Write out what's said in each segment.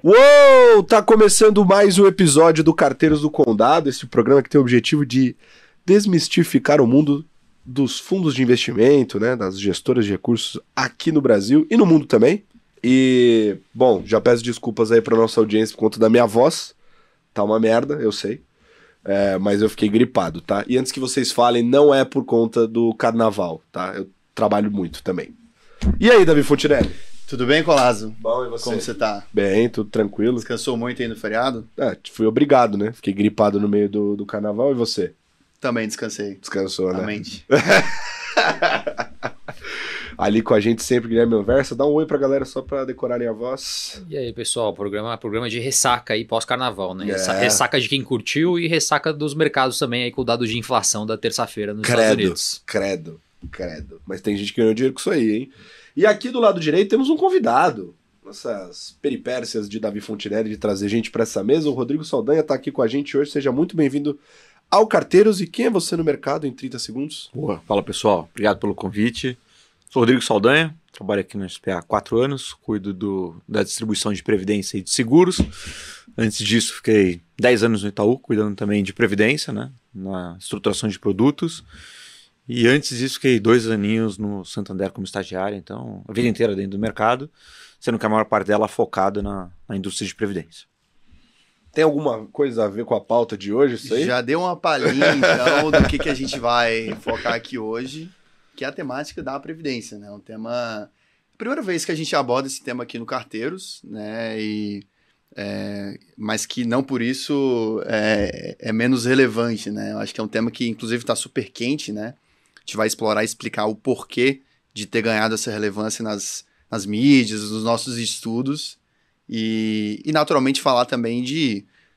Uou! Tá começando mais um episódio do Carteiros do Condado, esse programa que tem o objetivo de desmistificar o mundo dos fundos de investimento, né, das gestoras de recursos aqui no Brasil e no mundo também. E, bom, já peço desculpas aí pra nossa audiência por conta da minha voz. Tá uma merda, eu sei. Mas eu fiquei gripado, tá? E antes que vocês falem, não é por conta do carnaval, tá? Eu trabalho muito também. E aí, Davi Fontinelli? Tudo bem, Colazo? Bom, e você? Como você tá? Bem, tudo tranquilo. Descansou muito aí no feriado? Fui obrigado, né? Fiquei gripado no meio do carnaval. E você? Também descansei. Descansou, né? Mente. Ali com a gente sempre, Guilherme Anversa. Dá um oi pra galera só pra decorarem a voz. E aí, pessoal, programa de ressaca aí pós-carnaval, né? É. Ressaca de quem curtiu e ressaca dos mercados também aí com o dado de inflação da terça-feira nos Estados Unidos. Credo. Mas tem gente que ganhou dinheiro com isso aí, hein? E aqui do lado direito temos um convidado. Nossas peripécias de Davi Fontinelli de trazer gente pra essa mesa. O Rodrigo Saldanha tá aqui com a gente hoje. Seja muito bem-vindo ao Carteiros. E quem é você no mercado em 30 segundos? Boa. Fala, pessoal. Obrigado pelo convite. Sou Rodrigo Saldanha, trabalho aqui no SPA há 4 anos, cuido da distribuição de previdência e de seguros. Antes disso, fiquei 10 anos no Itaú, cuidando também de previdência, né, na estruturação de produtos. E antes disso, fiquei 2 aninhos no Santander como estagiário, então a vida inteira dentro do mercado, sendo que a maior parte dela focada na indústria de previdência. Tem alguma coisa a ver com a pauta de hoje, isso aí? Já deu uma palhinha, então, do que a gente vai focar aqui hoje, que é a temática da Previdência, né? Um tema... Primeira vez que a gente aborda esse tema aqui no Carteiros, né? Mas que não por isso é menos relevante, né? Eu acho que é um tema que, inclusive, está super quente, né? A gente vai explorar e explicar o porquê de ter ganhado essa relevância nas mídias, nos nossos estudos e naturalmente, falar também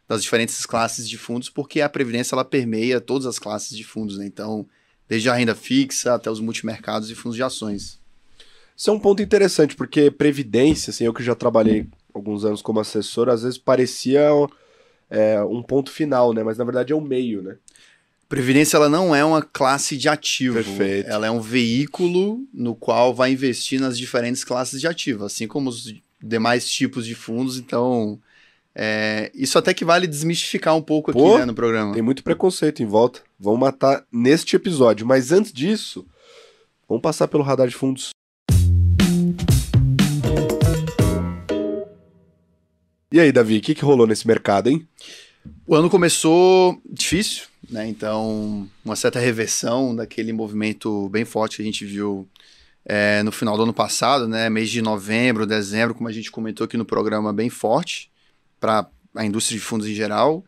das diferentes classes de fundos, porque a Previdência ela permeia todas as classes de fundos, né? Então, desde a renda fixa até os multimercados e fundos de ações. Isso é um ponto interessante, porque previdência, assim, eu que já trabalhei alguns anos como assessor, às vezes parecia um ponto final, né? Mas na verdade é um meio, né? Previdência ela não é uma classe de ativo. Perfeito. Ela é um veículo no qual vai investir nas diferentes classes de ativo, assim como os demais tipos de fundos. Então, isso até que vale desmistificar um pouco aqui, né, no programa. Tem muito preconceito em volta. Vamos matar neste episódio. Mas antes disso, vamos passar pelo radar de fundos. E aí, Davi, o que rolou nesse mercado, hein? O ano começou difícil, né? Então, uma certa reversão daquele movimento bem forte que a gente viu no final do ano passado, né? Mês de novembro, dezembro, como a gente comentou aqui no programa, bem forte para a indústria de fundos em geral.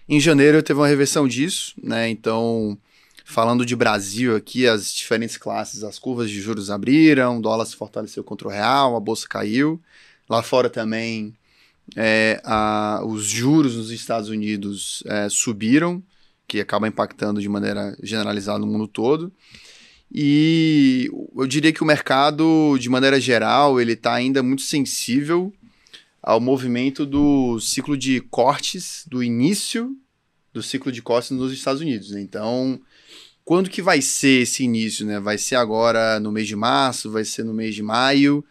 Em janeiro teve uma reversão disso, né? Então, falando de Brasil aqui, as diferentes classes, as curvas de juros abriram, o dólar se fortaleceu contra o real, a bolsa caiu. Lá fora também os juros nos Estados Unidos subiram, que acaba impactando de maneira generalizada no mundo todo. E eu diria que o mercado, de maneira geral, ele está ainda muito sensível ao movimento do ciclo de cortes, do início do ciclo de cortes nos Estados Unidos, né? Então, quando que vai ser esse início, né? Vai ser agora no mês de março, vai ser no mês de maio,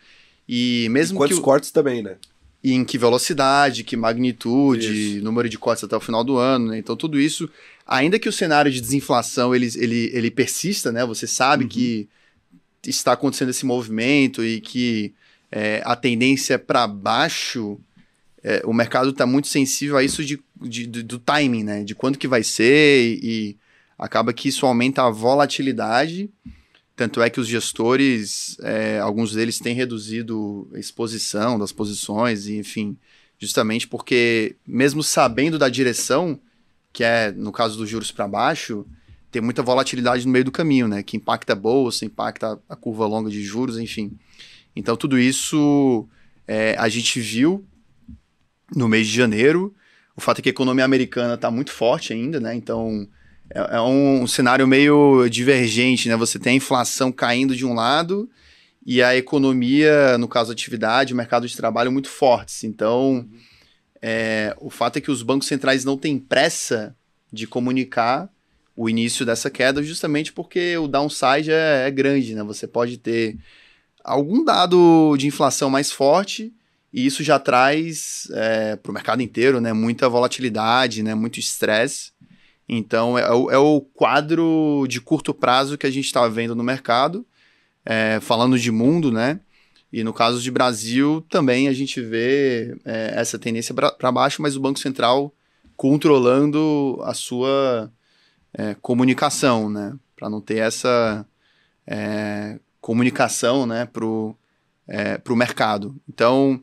e mesmo quantos cortes também, né? E em que velocidade, que magnitude, Isso. número de cortes até o final do ano, né? Então tudo isso, ainda que o cenário de desinflação ele persista, né? Você sabe que está acontecendo esse movimento e que a tendência é para baixo, o mercado está muito sensível a isso do timing, né? De quando que vai ser e acaba que isso aumenta a volatilidade. Tanto é que os gestores, alguns deles têm reduzido a exposição das posições, e, enfim, justamente porque, mesmo sabendo da direção, que é, no caso dos juros para baixo, tem muita volatilidade no meio do caminho, né? Que impacta a bolsa, impacta a curva longa de juros, enfim. Então, tudo isso a gente viu no mês de janeiro. O fato é que a economia americana está muito forte ainda, né? Então, é um cenário meio divergente, né? Você tem a inflação caindo de um lado e a economia, no caso a atividade, o mercado de trabalho muito fortes. Então, o fato é que os bancos centrais não têm pressa de comunicar o início dessa queda, justamente porque o downside é grande, né? Você pode ter algum dado de inflação mais forte e isso já traz para o mercado inteiro, né, muita volatilidade, né, muito estresse. Então, é o quadro de curto prazo que a gente está vendo no mercado, falando de mundo, né? E no caso de Brasil, também a gente vê essa tendência para baixo, mas o Banco Central controlando a sua comunicação, né? Para não ter essa comunicação, né, para o mercado. Então,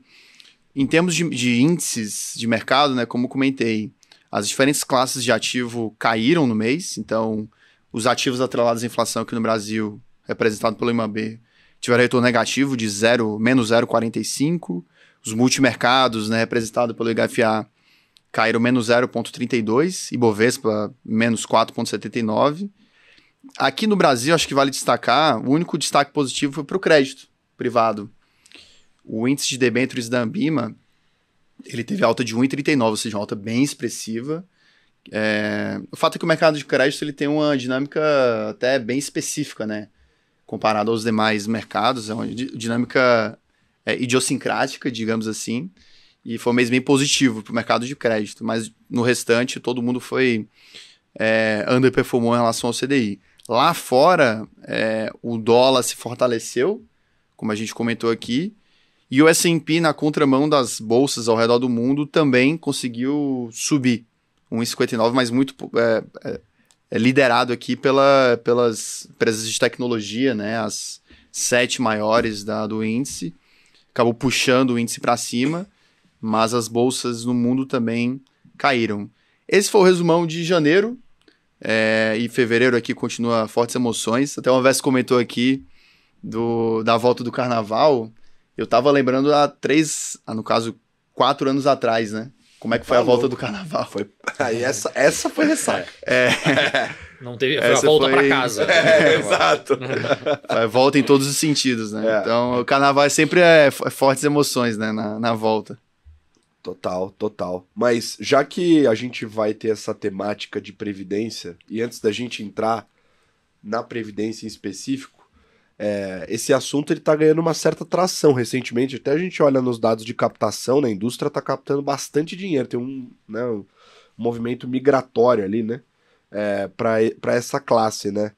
em termos de índices de mercado, né, como comentei, as diferentes classes de ativo caíram no mês. Então, os ativos atrelados à inflação aqui no Brasil, representado pelo IMAB, tiveram retorno negativo de menos 0,45. Os multimercados, né, representado pelo IGFA, caíram menos 0,32. Ibovespa, menos 4,79. Aqui no Brasil, acho que vale destacar, o único destaque positivo foi para o crédito privado. O índice de debêntures da Ambima, ele teve alta de 1,39, ou seja, uma alta bem expressiva. O fato é que o mercado de crédito ele tem uma dinâmica até bem específica, né? Comparado aos demais mercados, é uma dinâmica idiosincrática, digamos assim, e foi um mês bem positivo para o mercado de crédito, mas no restante todo mundo foi underperformou em relação ao CDI. Lá fora, o dólar se fortaleceu, como a gente comentou aqui, e o S&P, na contramão das bolsas ao redor do mundo, também conseguiu subir 1,59, mas muito liderado aqui pelas empresas de tecnologia, né? As 7 maiores do índice. Acabou puxando o índice para cima, mas as bolsas no mundo também caíram. Esse foi o resumão de janeiro, e fevereiro aqui continua fortes emoções. Até uma vez comentou aqui da volta do carnaval. Eu tava lembrando no caso, 4 anos atrás, né? Como é que foi a volta do carnaval? Aí essa foi ressaca. Não teve, foi a volta pra casa. Exato. Foi volta em todos os sentidos, né? Então, o carnaval é sempre fortes emoções, né? Na volta. Total. Mas já que a gente vai ter essa temática de previdência, e antes da gente entrar na previdência em específico, esse assunto ele tá ganhando uma certa tração recentemente. Até a gente olha nos dados de captação, né? A indústria está captando bastante dinheiro. Tem um movimento migratório ali, né? Para essa classe, né?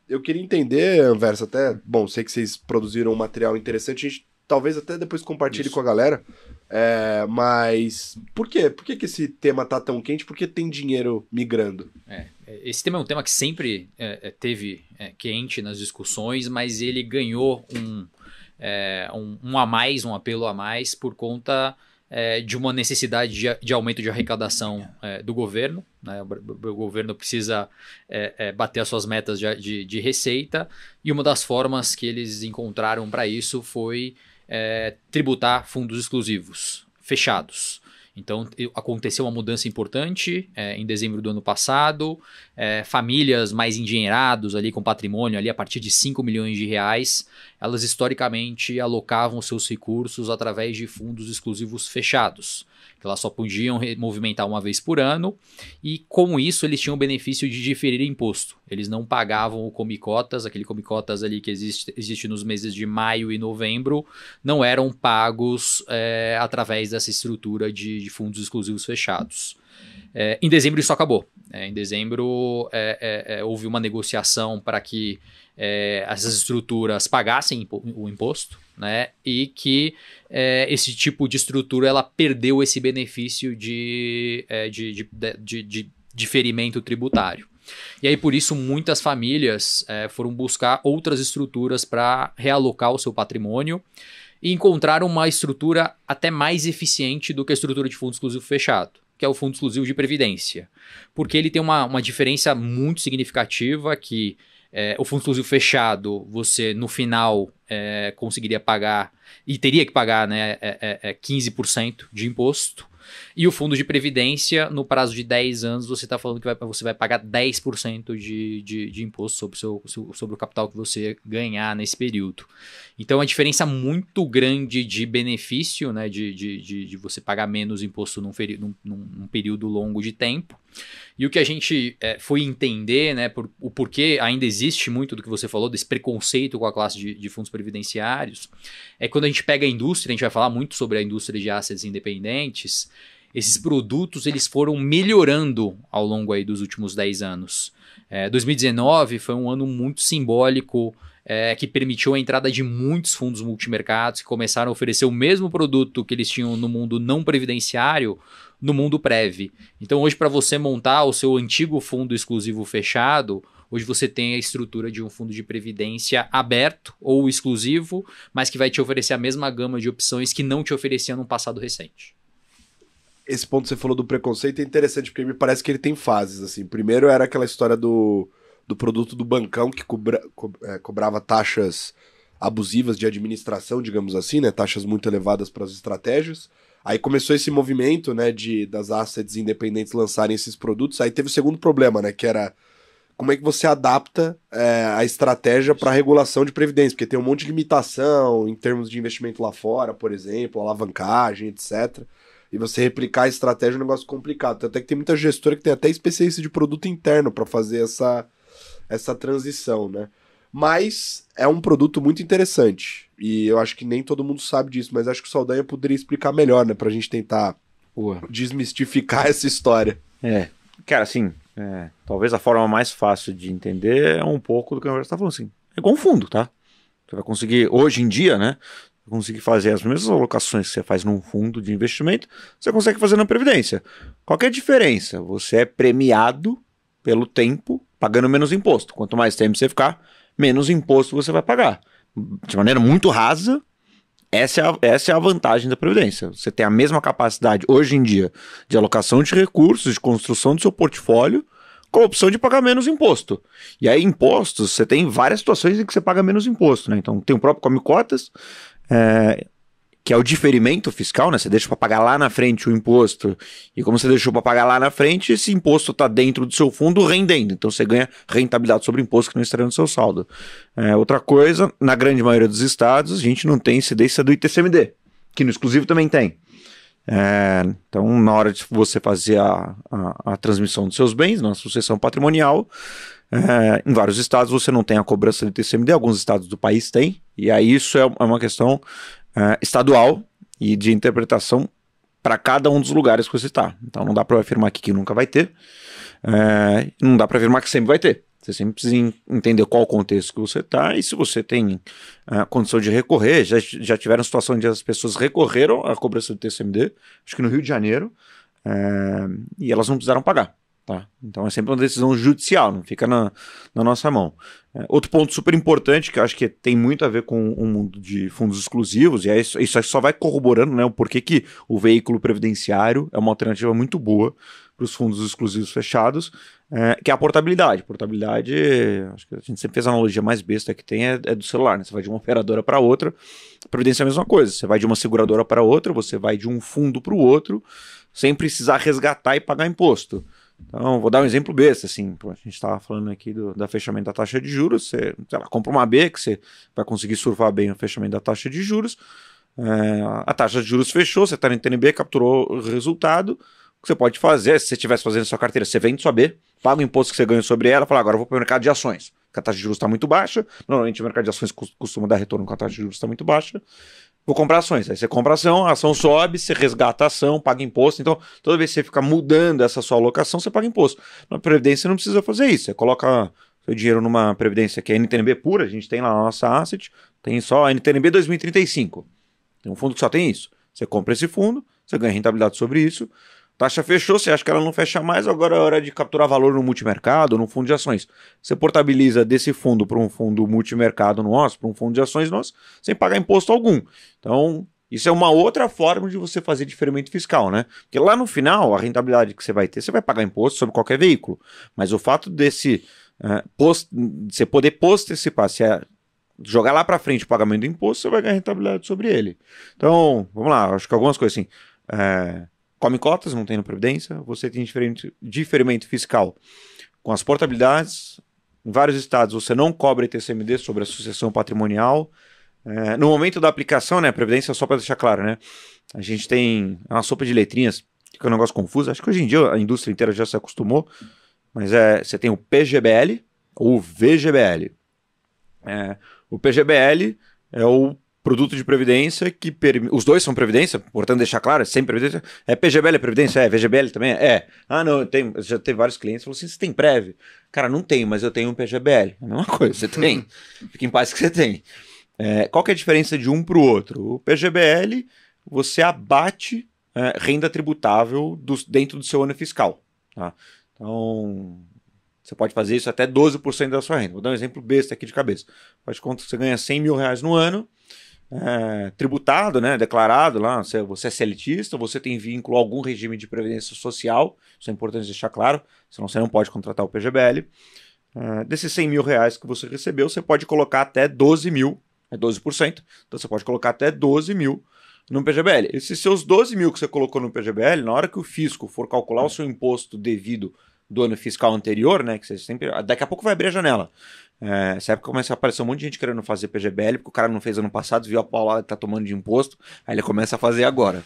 Eu queria entender, Anversa, até... Bom, sei que vocês produziram um material interessante. A gente talvez até depois compartilhe com a galera. Mas por quê? Por que esse tema tá tão quente? Por que tem dinheiro migrando? Esse tema é um tema que sempre teve quente nas discussões, mas ele ganhou um a mais, um apelo a mais por conta de uma necessidade de aumento de arrecadação do governo, né? O governo precisa bater as suas metas de receita, e uma das formas que eles encontraram para isso foi tributar fundos exclusivos fechados. Então, aconteceu uma mudança importante em dezembro do ano passado. Famílias mais endinheiradas ali com patrimônio ali a partir de 5 milhões de reais, elas historicamente alocavam seus recursos através de fundos exclusivos fechados, que elas só podiam movimentar uma vez por ano, e com isso eles tinham o benefício de diferir imposto. Eles não pagavam o come-cotas, aquele come-cotas ali que existe nos meses de maio e novembro, não eram pagos através dessa estrutura de fundos exclusivos fechados. Em dezembro isso acabou. Em dezembro houve uma negociação para que essas estruturas pagassem o imposto, né? E que esse tipo de estrutura ela perdeu esse benefício de diferimento tributário. E aí, por isso, muitas famílias foram buscar outras estruturas para realocar o seu patrimônio e encontraram uma estrutura até mais eficiente do que a estrutura de fundo exclusivo fechado, que é o fundo exclusivo de previdência. Porque ele tem uma diferença muito significativa que o fundo exclusivo fechado, você no final conseguiria pagar, e teria que pagar, né, 15% de imposto, E o fundo de previdência, no prazo de 10 anos, você está falando que você vai pagar 10% de imposto sobre o capital que você ganhar nesse período. Então, a diferença muito grande de benefício, né, de você pagar menos imposto num período longo de tempo. E o que a gente foi entender, né, o porquê ainda existe muito do que você falou, desse preconceito com a classe de fundos previdenciários, é quando a gente pega a indústria, a gente vai falar muito sobre a indústria de assets independentes, esses produtos eles foram melhorando ao longo aí dos últimos 10 anos. 2019 foi um ano muito simbólico, que permitiu a entrada de muitos fundos multimercados que começaram a oferecer o mesmo produto que eles tinham no mundo não previdenciário, no mundo Prev. Então hoje, para você montar o seu antigo fundo exclusivo fechado, hoje você tem a estrutura de um fundo de previdência aberto ou exclusivo, mas que vai te oferecer a mesma gama de opções que não te oferecia no passado recente. Esse ponto que você falou do preconceito é interessante, porque me parece que ele tem fases, assim. Primeiro era aquela história do produto do bancão que cobrava taxas abusivas de administração, digamos assim, né? Taxas muito elevadas para as estratégias. Aí começou esse movimento, né, das assets independentes lançarem esses produtos. Aí teve o segundo problema, né, que era como é que você adapta a estratégia para a regulação de previdência, porque tem um monte de limitação em termos de investimento lá fora, por exemplo, alavancagem, etc. E você replicar a estratégia é um negócio complicado. Tanto é que tem muita gestora que tem até especialista de produto interno para fazer essa transição, né? Mas é um produto muito interessante. E eu acho que nem todo mundo sabe disso, mas acho que o Saldanha poderia explicar melhor, né? Pra gente tentar desmistificar essa história. Cara, assim, talvez a forma mais fácil de entender é um pouco do que a gente tá falando, assim. É igual um fundo, tá? Você vai conseguir, hoje em dia, né? Conseguir fazer as mesmas alocações que você faz num fundo de investimento, você consegue fazer na Previdência. Qual que é a diferença? Você é premiado pelo tempo, pagando menos imposto. Quanto mais tempo você ficar, menos imposto você vai pagar. De maneira muito rasa, essa é a vantagem da Previdência. Você tem a mesma capacidade, hoje em dia, de alocação de recursos, de construção do seu portfólio, com a opção de pagar menos imposto. E aí, impostos, você tem várias situações em que você paga menos imposto, né? Então, tem o próprio Come Cotas, que é o diferimento fiscal, né? Você deixa para pagar lá na frente o imposto, e como você deixou para pagar lá na frente, esse imposto está dentro do seu fundo rendendo, então você ganha rentabilidade sobre o imposto que não estaria no seu saldo. Outra coisa, na grande maioria dos estados, a gente não tem incidência do ITCMD, que no exclusivo também tem. Então, na hora de você fazer a transmissão dos seus bens, na sucessão patrimonial, em vários estados você não tem a cobrança do ITCMD, alguns estados do país têm, e aí isso é uma questão estadual e de interpretação para cada um dos lugares que você está. Então não dá para afirmar aqui que nunca vai ter, não dá para afirmar que sempre vai ter. Você sempre precisa entender qual o contexto que você está e se você tem condição de recorrer. Já tiveram situação onde as pessoas recorreram à cobrança do TCMD, acho que no Rio de Janeiro, e elas não precisaram pagar. Tá? Então é sempre uma decisão judicial, não fica na nossa mão. Outro ponto super importante, que eu acho que tem muito a ver com o mundo de fundos exclusivos, e isso só vai corroborando, né, o porquê que o veículo previdenciário é uma alternativa muito boa para os fundos exclusivos fechados, que é a portabilidade. Portabilidade, acho que a gente sempre fez a analogia mais besta que tem, é do celular, né? Você vai de uma operadora para outra, a previdência é a mesma coisa, você vai de uma seguradora para outra, você vai de um fundo para o outro, sem precisar resgatar e pagar imposto. Então, vou dar um exemplo besta, assim, a gente estava falando aqui da fechamento da taxa de juros, você, sei lá, compra uma B que você vai conseguir surfar bem o fechamento da taxa de juros, a taxa de juros fechou, você está no NTN-B, capturou o resultado, o que você pode fazer, se você estivesse fazendo sua carteira, você vende sua B, paga o imposto que você ganha sobre ela, fala, agora eu vou para o mercado de ações, porque a taxa de juros está muito baixa, normalmente o mercado de ações costuma dar retorno com a taxa de juros está muito baixa, vou comprar ações. Aí você compra a ação sobe, você resgata a ação, paga imposto. Então, toda vez que você fica mudando essa sua alocação, você paga imposto. Na Previdência você não precisa fazer isso. Você coloca seu dinheiro numa Previdência que é NTNB pura, a gente tem lá na nossa asset, tem só a NTNB 2035. Tem um fundo que só tem isso. Você compra esse fundo, você ganha rentabilidade sobre isso. Taxa fechou, você acha que ela não fecha mais, agora é hora de capturar valor no multimercado, no fundo de ações. Você portabiliza desse fundo para um fundo multimercado nosso, para um fundo de ações nosso, sem pagar imposto algum. Então, isso é uma outra forma de você fazer diferimento fiscal, né? Porque lá no final, a rentabilidade que você vai ter, você vai pagar imposto sobre qualquer veículo. Mas o fato de você poder postecipar, jogar lá para frente o pagamento do imposto, você vai ganhar rentabilidade sobre ele. Então, vamos lá, acho que algumas coisas assim... come cotas, não tem na Previdência, você tem diferimento fiscal com as portabilidades. Em vários estados você não cobra ITCMD sobre a sucessão patrimonial. No momento da aplicação, né, a Previdência, só para deixar claro, né, a gente tem uma sopa de letrinhas, fica um negócio confuso. Acho que hoje em dia a indústria inteira já se acostumou, mas você tem o PGBL ou o VGBL. O PGBL é o produto de previdência que os dois são previdência, portanto deixar claro, é sempre previdência. PGBL é previdência? VGBL também é? Não, já teve vários clientes que falaram assim, você tem Prev? Cara, não tenho, mas eu tenho um PGBL. É a mesma coisa, você tem. Fica em paz que você tem. Qual que é a diferença de um para o outro? O PGBL, você abate renda tributável dentro do seu ano fiscal. Tá? Então, você pode fazer isso até 12% da sua renda. Vou dar um exemplo besta aqui de cabeça. Faz de conta que você ganha 100 mil reais no ano, tributado, né, declarado lá, você é seletista, você tem vínculo a algum regime de previdência social, isso é importante deixar claro, senão você não pode contratar o PGBL. Desses 100 mil reais que você recebeu, você pode colocar até 12 mil, 12%, então você pode colocar até 12 mil no PGBL. Esses seus 12 mil que você colocou no PGBL, na hora que o fisco for calcular o seu imposto devido do ano fiscal anterior, né, que você sempre, daqui a pouco vai abrir a janela. Essa época começa a aparecer um monte de gente querendo fazer PGBL, porque o cara não fez ano passado, viu a paulada que tá tomando de imposto, aí ele começa a fazer agora.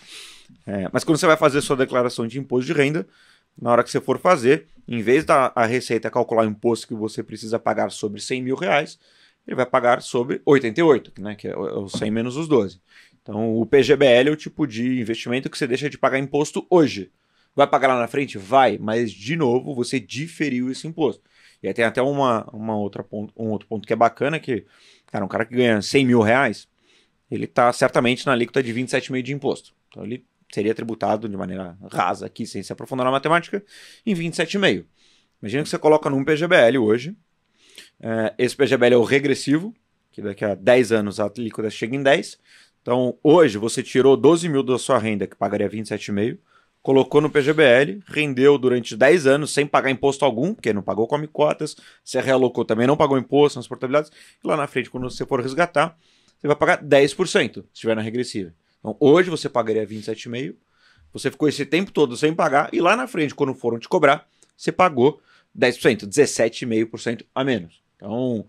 Mas quando você vai fazer sua declaração de imposto de renda, na hora que você for fazer, em vez da Receita calcular o imposto que você precisa pagar sobre 100 mil reais, ele vai pagar sobre 88, né, que é os 100 menos os 12. Então o PGBL é o tipo de investimento que você deixa de pagar imposto hoje. Vai pagar lá na frente? Vai, mas de novo você diferiu esse imposto. E aí tem até um outro ponto que é bacana, que, cara, um cara que ganha 100 mil reais, ele está certamente na alíquota de 27,5% de imposto. Então ele seria tributado de maneira rasa aqui, sem se aprofundar na matemática, em 27,5%. Imagina que você coloca num PGBL hoje, esse PGBL é o regressivo, que daqui a 10 anos a alíquota chega em 10%. Então hoje você tirou 12 mil da sua renda, que pagaria 27,5%, colocou no PGBL, rendeu durante 10 anos sem pagar imposto algum, porque não pagou come cotas, você realocou também, não pagou imposto nas portabilidades, e lá na frente, quando você for resgatar, você vai pagar 10%, se estiver na regressiva. Então, hoje você pagaria 27,5%, você ficou esse tempo todo sem pagar, e lá na frente, quando foram te cobrar, você pagou 10%, 17,5% a menos. Então,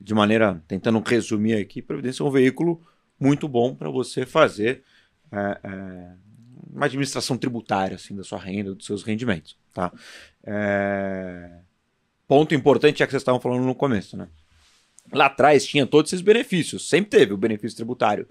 de maneira, tentando resumir aqui, Previdência é um veículo muito bom para você fazer uma administração tributária assim, da sua renda, dos seus rendimentos. Tá? Ponto importante é que vocês estavam falando no começo. Né? Lá atrás tinha todos esses benefícios, sempre teve o benefício tributário,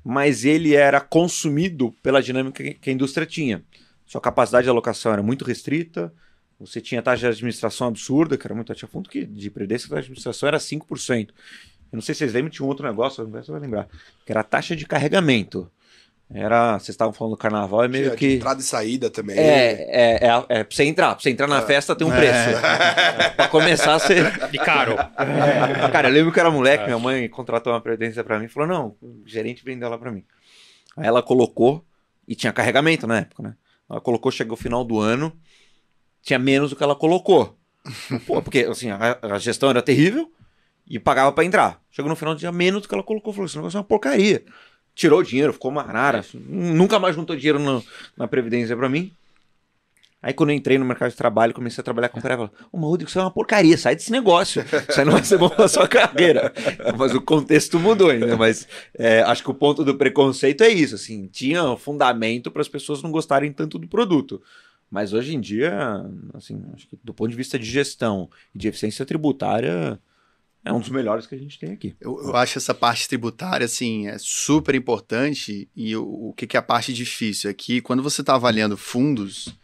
mas ele era consumido pela dinâmica que a indústria tinha. Sua capacidade de alocação era muito restrita, você tinha taxa de administração absurda, que era muito tinha fundo que de previdência, a taxa de administração era 5%. Eu não sei se vocês lembram, tinha um outro negócio, você vai lembrar, que era a taxa de carregamento. Vocês estavam falando do carnaval, é meio que... entrada e saída também. Pra você entrar na festa tem um preço. Pra começar, você... E caro. Cara, eu lembro que eu era moleque, minha mãe contratou uma previdência pra mim e falou, não, o gerente vendeu ela pra mim. Aí ela colocou, e tinha carregamento na época, né? Ela colocou, chegou o final do ano, tinha menos do que ela colocou. Pô, porque assim, a gestão era terrível e pagava pra entrar. Chegou no final, tinha menos do que ela colocou. Falou, esse negócio é uma porcaria. Tirou o dinheiro, ficou uma arara. Nunca mais juntou dinheiro na Previdência pra mim. Aí quando eu entrei no mercado de trabalho, comecei a trabalhar com o cara, eu falei, Rodrigo, isso é uma porcaria, sai desse negócio. Isso aí não vai ser bom pra sua carreira. Mas o contexto mudou ainda. Mas acho que o ponto do preconceito é isso. Assim, tinha fundamento para as pessoas não gostarem tanto do produto. Mas hoje em dia, assim, acho que do ponto de vista de gestão e de eficiência tributária, é um dos melhores que a gente tem aqui. Eu acho essa parte tributária, assim, é super importante. E o que é a parte difícil? É que quando você está avaliando fundos,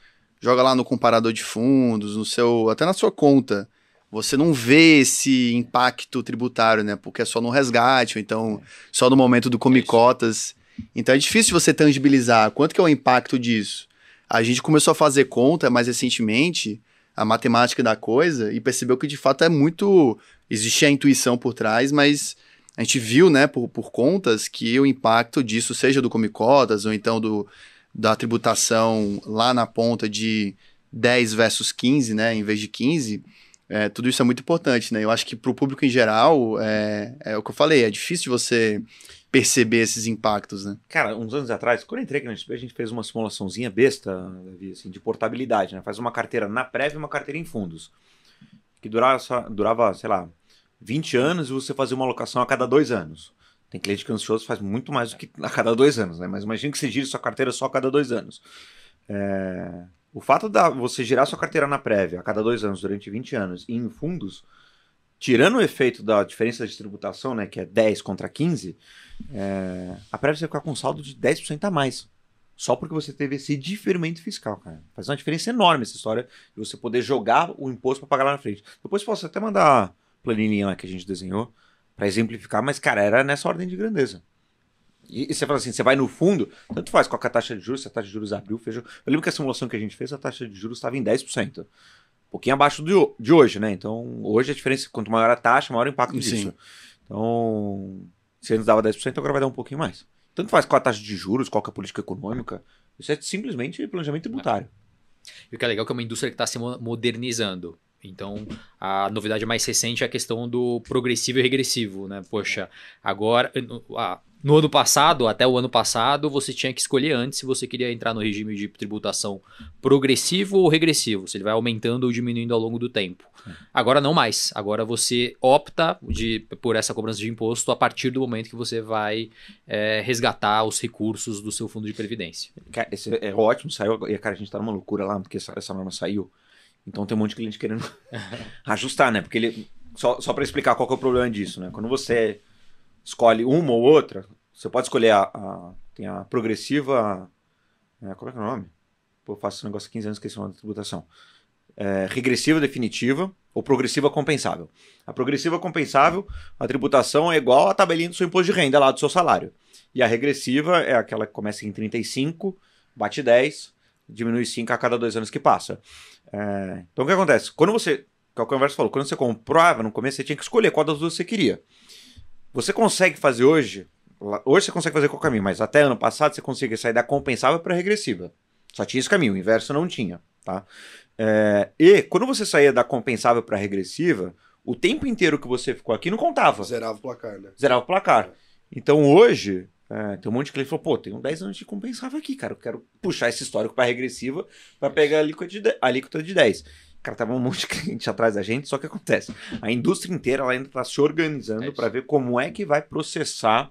joga lá no comparador de fundos, até na sua conta, você não vê esse impacto tributário, né? Porque é só no resgate, ou então só no momento do come cotas. Então é difícil você tangibilizar quanto que é o impacto disso. A gente começou a fazer conta mais recentemente, a matemática da coisa, e percebeu que de fato é muito... Existia a intuição por trás, mas a gente viu, né, por contas, que o impacto disso, seja do come cotas, ou então da tributação lá na ponta de 10 versus 15, né, em vez de 15, tudo isso é muito importante, né? Eu acho que para o público em geral, é o que eu falei, é difícil de você perceber esses impactos, né? Cara, uns anos atrás, quando eu entrei aqui na XP, a gente fez uma simulaçãozinha besta, Davi, assim, de portabilidade, né? Faz uma carteira na Prev e uma carteira em fundos. Que durava, sei lá, 20 anos e você fazia uma alocação a cada 2 anos. Tem cliente que é ansioso faz muito mais do que a cada 2 anos, né? Mas imagina que você gire sua carteira só a cada 2 anos. O fato de você girar sua carteira na Prev a cada 2 anos durante 20 anos e em fundos, tirando o efeito da diferença de tributação, né, que é 10 contra 15, a Prev vai ficar com um saldo de 10% a mais. Só porque você teve esse diferimento fiscal, cara. Faz uma diferença enorme essa história de você poder jogar o imposto para pagar lá na frente. Depois posso até mandar a planilhinha lá que a gente desenhou para exemplificar, mas, cara, era nessa ordem de grandeza. E você fala assim, você vai no fundo, tanto faz com a taxa de juros, se a taxa de juros abriu, fechou. Eu lembro que a simulação que a gente fez, a taxa de juros estava em 10%. Um pouquinho abaixo de hoje, né? Então, hoje a diferença, quanto maior a taxa, maior o impacto disso. Então, se antes dava 10%, agora vai dar um pouquinho mais. Tanto faz com a taxa de juros, qual que é a política econômica. Isso é simplesmente planejamento tributário. E o que é legal é que é uma indústria que está se modernizando. Então, a novidade mais recente é a questão do progressivo e regressivo, né? Poxa, agora, no ano passado, até o ano passado, você tinha que escolher antes se você queria entrar no regime de tributação progressivo ou regressivo, se ele vai aumentando ou diminuindo ao longo do tempo. Agora não mais. Agora você opta por essa cobrança de imposto a partir do momento que você vai resgatar os recursos do seu fundo de previdência. Cara, esse é ótimo, saiu, e cara, a gente tá numa loucura lá, porque essa norma saiu. Então tem um monte de cliente querendo ajustar, né? Porque ele. Só para explicar qual que é o problema disso, né? Quando você escolhe uma ou outra, você pode escolher tem a progressiva. Como é que é o nome? Pô, eu faço esse negócio há 15 anos, esqueci o nome da tributação. Regressiva definitiva ou progressiva compensável. A progressiva compensável, a tributação é igual à tabelinha do seu imposto de renda lá do seu salário. E a regressiva é aquela que começa em 35, bate 10, diminui 5 a cada 2 anos que passa. Então o que acontece? Quando você, que é o que o Conversa falou, quando você comprava no começo, você tinha que escolher qual das duas você queria. Você consegue fazer hoje você consegue fazer qual caminho, mas até ano passado você conseguia sair da compensável para regressiva. Só tinha esse caminho, o inverso não tinha. Tá? E quando você saía da compensável para regressiva, o tempo inteiro que você ficou aqui não contava. Zerava o placar, né? Zerava o placar. Então hoje, tem um monte de cliente que falou, pô, tenho 10 anos de compensável aqui, cara. Eu quero puxar esse histórico para regressiva para pegar a alíquota de 10. Cara, tava um monte de cliente atrás da gente, só que acontece. A indústria inteira ela ainda está se organizando para ver como é que vai processar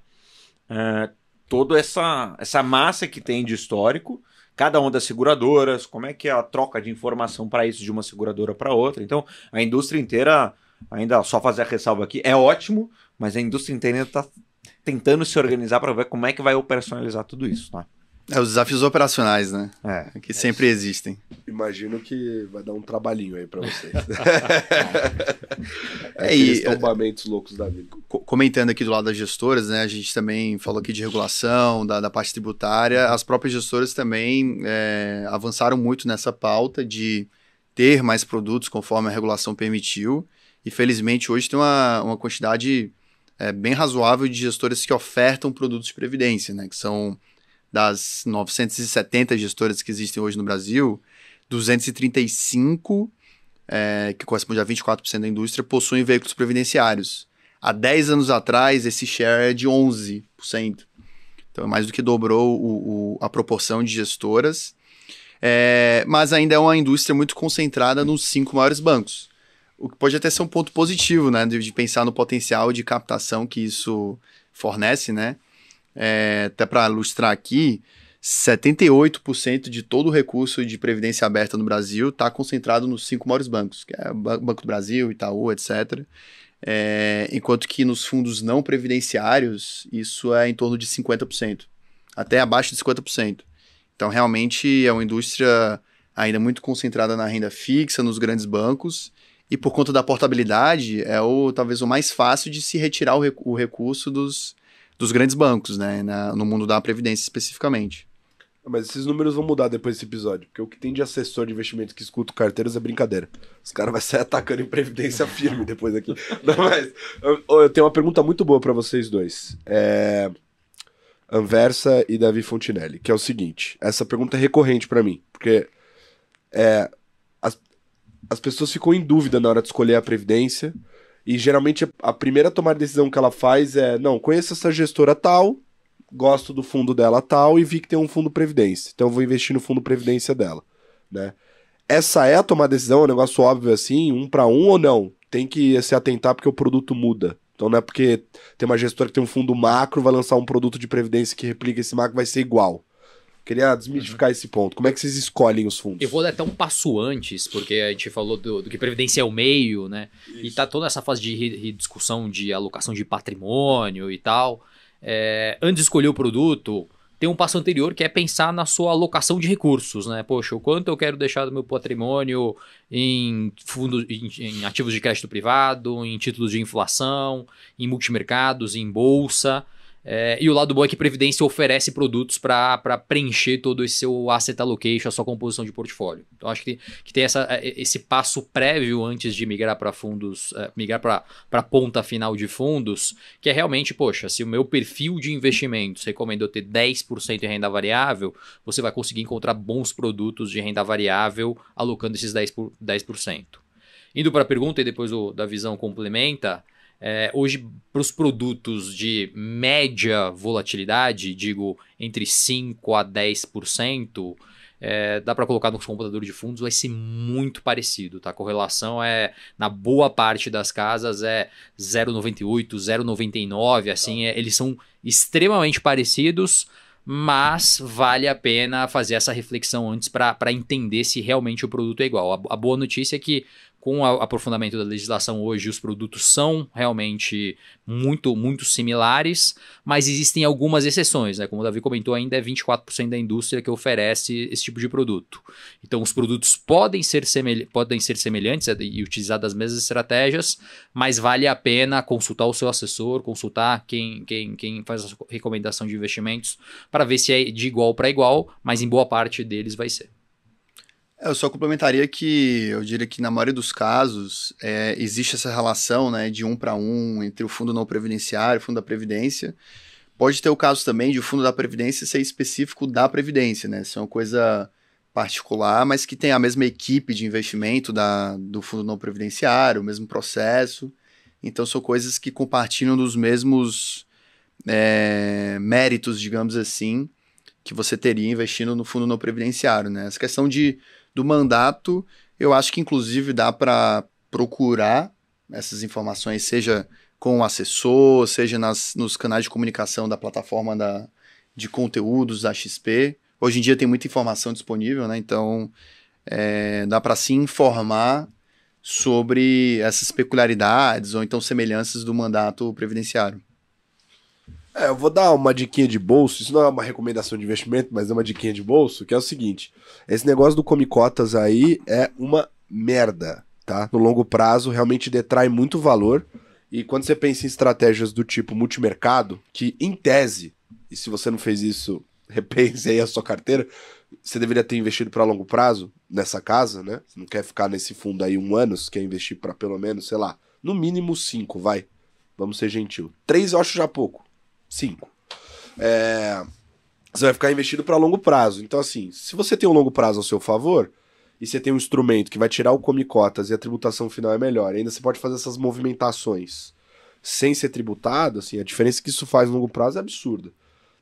toda essa massa que tem de histórico, cada uma das seguradoras, como é que é a troca de informação para isso de uma seguradora para outra. Então, a indústria inteira, ainda só fazer a ressalva aqui, é ótimo, mas a indústria inteira está tentando se organizar para ver como é que vai operacionalizar tudo isso, tá? Os desafios operacionais, né? Que sempre existem. Imagino que vai dar um trabalhinho aí pra vocês. E tombamentos loucos da vida. Comentando aqui do lado das gestoras, né? A gente também falou aqui de regulação, da parte tributária. As próprias gestoras também avançaram muito nessa pauta de ter mais produtos conforme a regulação permitiu. E felizmente hoje tem uma quantidade bem razoável de gestoras que ofertam produtos de previdência, né? Que são das 970 gestoras que existem hoje no Brasil, 235, que corresponde a 24% da indústria, possuem veículos previdenciários. Há 10 anos atrás, esse share é de 11%. Então, mais do que dobrou a proporção de gestoras. Mas ainda é uma indústria muito concentrada nos 5 maiores bancos. O que pode até ser um ponto positivo, né, de pensar no potencial de captação que isso fornece, né? Até para ilustrar aqui, 78% de todo o recurso de previdência aberta no Brasil está concentrado nos 5 maiores bancos, que é o Banco do Brasil, Itaú, etc. Enquanto que nos fundos não previdenciários, isso é em torno de 50%, até abaixo de 50%. Então, realmente, é uma indústria ainda muito concentrada na renda fixa, nos grandes bancos, e por conta da portabilidade, talvez o mais fácil de se retirar o recurso dos grandes bancos, né, no mundo da previdência especificamente. Mas esses números vão mudar depois desse episódio, porque o que tem de assessor de investimento que escuta carteiras é brincadeira. Os caras vão sair atacando em previdência firme depois aqui. Não, mas eu tenho uma pergunta muito boa para vocês dois. Anversa e Davi Fontinelli, que é o seguinte, essa pergunta é recorrente para mim, porque as pessoas ficam em dúvida na hora de escolher a previdência, E geralmente a primeira tomada de decisão que ela faz é, não, conheço essa gestora tal, gosto do fundo dela tal e vi que tem um fundo previdência. Então eu vou investir no fundo previdência dela, né? Essa é a tomada de decisão, é um negócio óbvio assim, 1 para 1 ou não? Tem que se atentar porque o produto muda. Então não é porque tem uma gestora que tem um fundo macro, vai lançar um produto de previdência que replica esse macro, vai ser igual. Queria desmistificar esse ponto. Como é que vocês escolhem os fundos? Eu vou dar até um passo antes, porque a gente falou do que previdência é o meio, né? Isso. E tá toda essa fase de rediscussão de alocação de patrimônio e tal. Antes de escolher o produto, tem um passo anterior que é pensar na sua alocação de recursos, né? Poxa, o quanto eu quero deixar do meu patrimônio em fundos, em ativos de crédito privado, em títulos de inflação, em multimercados, em bolsa. E o lado bom é que Previdência oferece produtos para preencher todo esse seu asset allocation, a sua composição de portfólio. Então, acho que tem esse passo prévio antes de migrar para fundos, migrar para a ponta final de fundos, que é realmente, poxa, se o meu perfil de investimentos recomenda eu ter 10% em renda variável, você vai conseguir encontrar bons produtos de renda variável alocando esses 10%. Indo para a pergunta e depois da visão complementa, hoje, para os produtos de média volatilidade, digo entre 5% a 10%, dá para colocar nos computadores de fundos, vai ser muito parecido. Tá? A correlação na boa parte das casas, 0,98, 0,99, assim, eles são extremamente parecidos, mas vale a pena fazer essa reflexão antes para entender se realmente o produto é igual. A boa notícia é que, com o aprofundamento da legislação hoje, os produtos são realmente muito, muito similares, mas existem algumas exceções, né? Como o Davi comentou, ainda é 24% da indústria que oferece esse tipo de produto. Então, os produtos podem ser semelhantes e utilizar das mesmas estratégias, mas vale a pena consultar o seu assessor, consultar quem faz a recomendação de investimentos, para ver se é de igual para igual, mas em boa parte deles vai ser. Eu só complementaria que eu diria que na maioria dos casos existe essa relação, né, de 1 para 1 entre o fundo não previdenciário e o fundo da Previdência. Pode ter o caso também de o fundo da Previdência ser específico da Previdência, né? Isso é uma coisa particular, mas que tem a mesma equipe de investimento do fundo não previdenciário, o mesmo processo. Então são coisas que compartilham dos mesmos méritos, digamos assim, que você teria investindo no fundo não previdenciário, né? Essa questão do mandato, eu acho que inclusive dá para procurar essas informações, seja com o assessor, seja nos canais de comunicação da plataforma de conteúdos da XP. Hoje em dia tem muita informação disponível, né? Então dá para se informar sobre essas peculiaridades ou então semelhanças do mandato previdenciário. Eu vou dar uma diquinha de bolso, isso não é uma recomendação de investimento, mas é uma diquinha de bolso, que é o seguinte, esse negócio do Come Cotas aí é uma merda, tá? No longo prazo realmente detrai muito valor, e quando você pensa em estratégias do tipo multimercado, que em tese, e se você não fez isso, repense aí a sua carteira, você deveria ter investido para longo prazo nessa casa, né? Você não quer ficar nesse fundo aí 1 ano, você quer investir para pelo menos, sei lá, no mínimo 5, vai. Vamos ser gentil. 3 eu acho já pouco. 5. Você vai ficar investido para longo prazo. Então, assim, se você tem um longo prazo ao seu favor e você tem um instrumento que vai tirar o Come Cotas e a tributação final é melhor, ainda você pode fazer essas movimentações sem ser tributado, assim, a diferença que isso faz no longo prazo é absurda.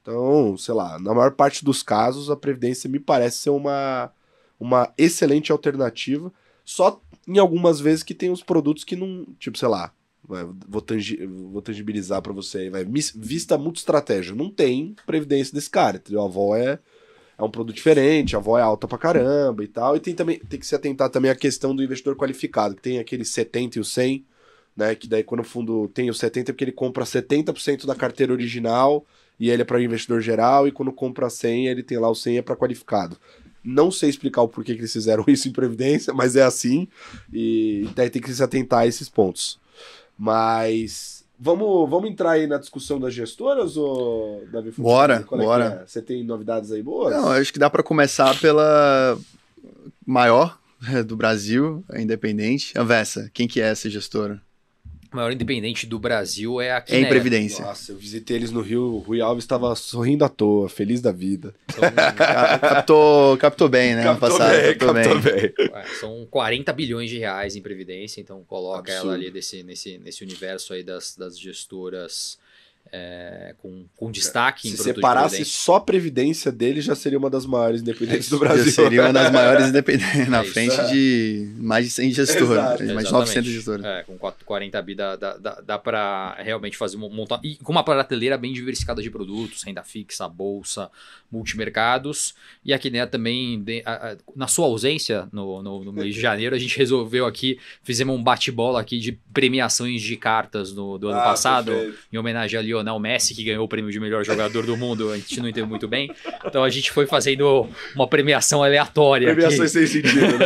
Então, sei lá, na maior parte dos casos, a Previdência me parece ser uma excelente alternativa, só em algumas vezes que tem uns produtos que não, tipo, sei lá, vou tangibilizar para você aí, vista multi-estratégia. Não tem previdência desse cara, entendeu? A avó é um produto diferente, a avó é alta pra caramba e tal. E tem que se atentar também à questão do investidor qualificado, que tem aquele 70 e o 100, né? Que daí quando o fundo tem o 70 é porque ele compra 70% da carteira original e ele é para investidor geral, e quando compra 100 ele tem lá o 100 é para qualificado. Não sei explicar o porquê que eles fizeram isso em Previdência, mas é assim, e daí tem que se atentar a esses pontos. Mas vamos entrar aí na discussão das gestoras, ou Davi? Bora. Você tem novidades aí boas? Não, acho que dá para começar pela maior do Brasil, a independente, a Vesa. Quem que é essa gestora? O maior independente do Brasil é a Em Kinea. Previdência. Nossa, eu visitei eles no Rio, o Rui Alves estava sorrindo à toa, feliz da vida. Captou bem, né? ano passado, captou bem. São 40 bilhões de reais em Previdência, então coloca Absurdo. ela ali nesse universo aí das gestoras com destaque em Se produto de separasse previdência. só a previdência dele, já seria uma das maiores independentes do Já Brasil. seria uma das maiores independentes, na isso. frente de mais de 100 gestoras, Exato. mais de Exatamente. 900 gestoras. Com 40 bi dá para realmente fazer montar. E com uma prateleira bem diversificada de produtos, renda fixa, bolsa, multimercados. E a Kinea também, na sua ausência, no mês de janeiro, a gente resolveu aqui, fizemos um bate-bola aqui de premiações de cartas do ano passado, perfeito. em homenagem a Lionel Messi, que ganhou o prêmio de melhor jogador do mundo. A gente não entendeu muito bem. Então a gente foi fazendo uma premiação aleatória. Premiações sem sentido, né?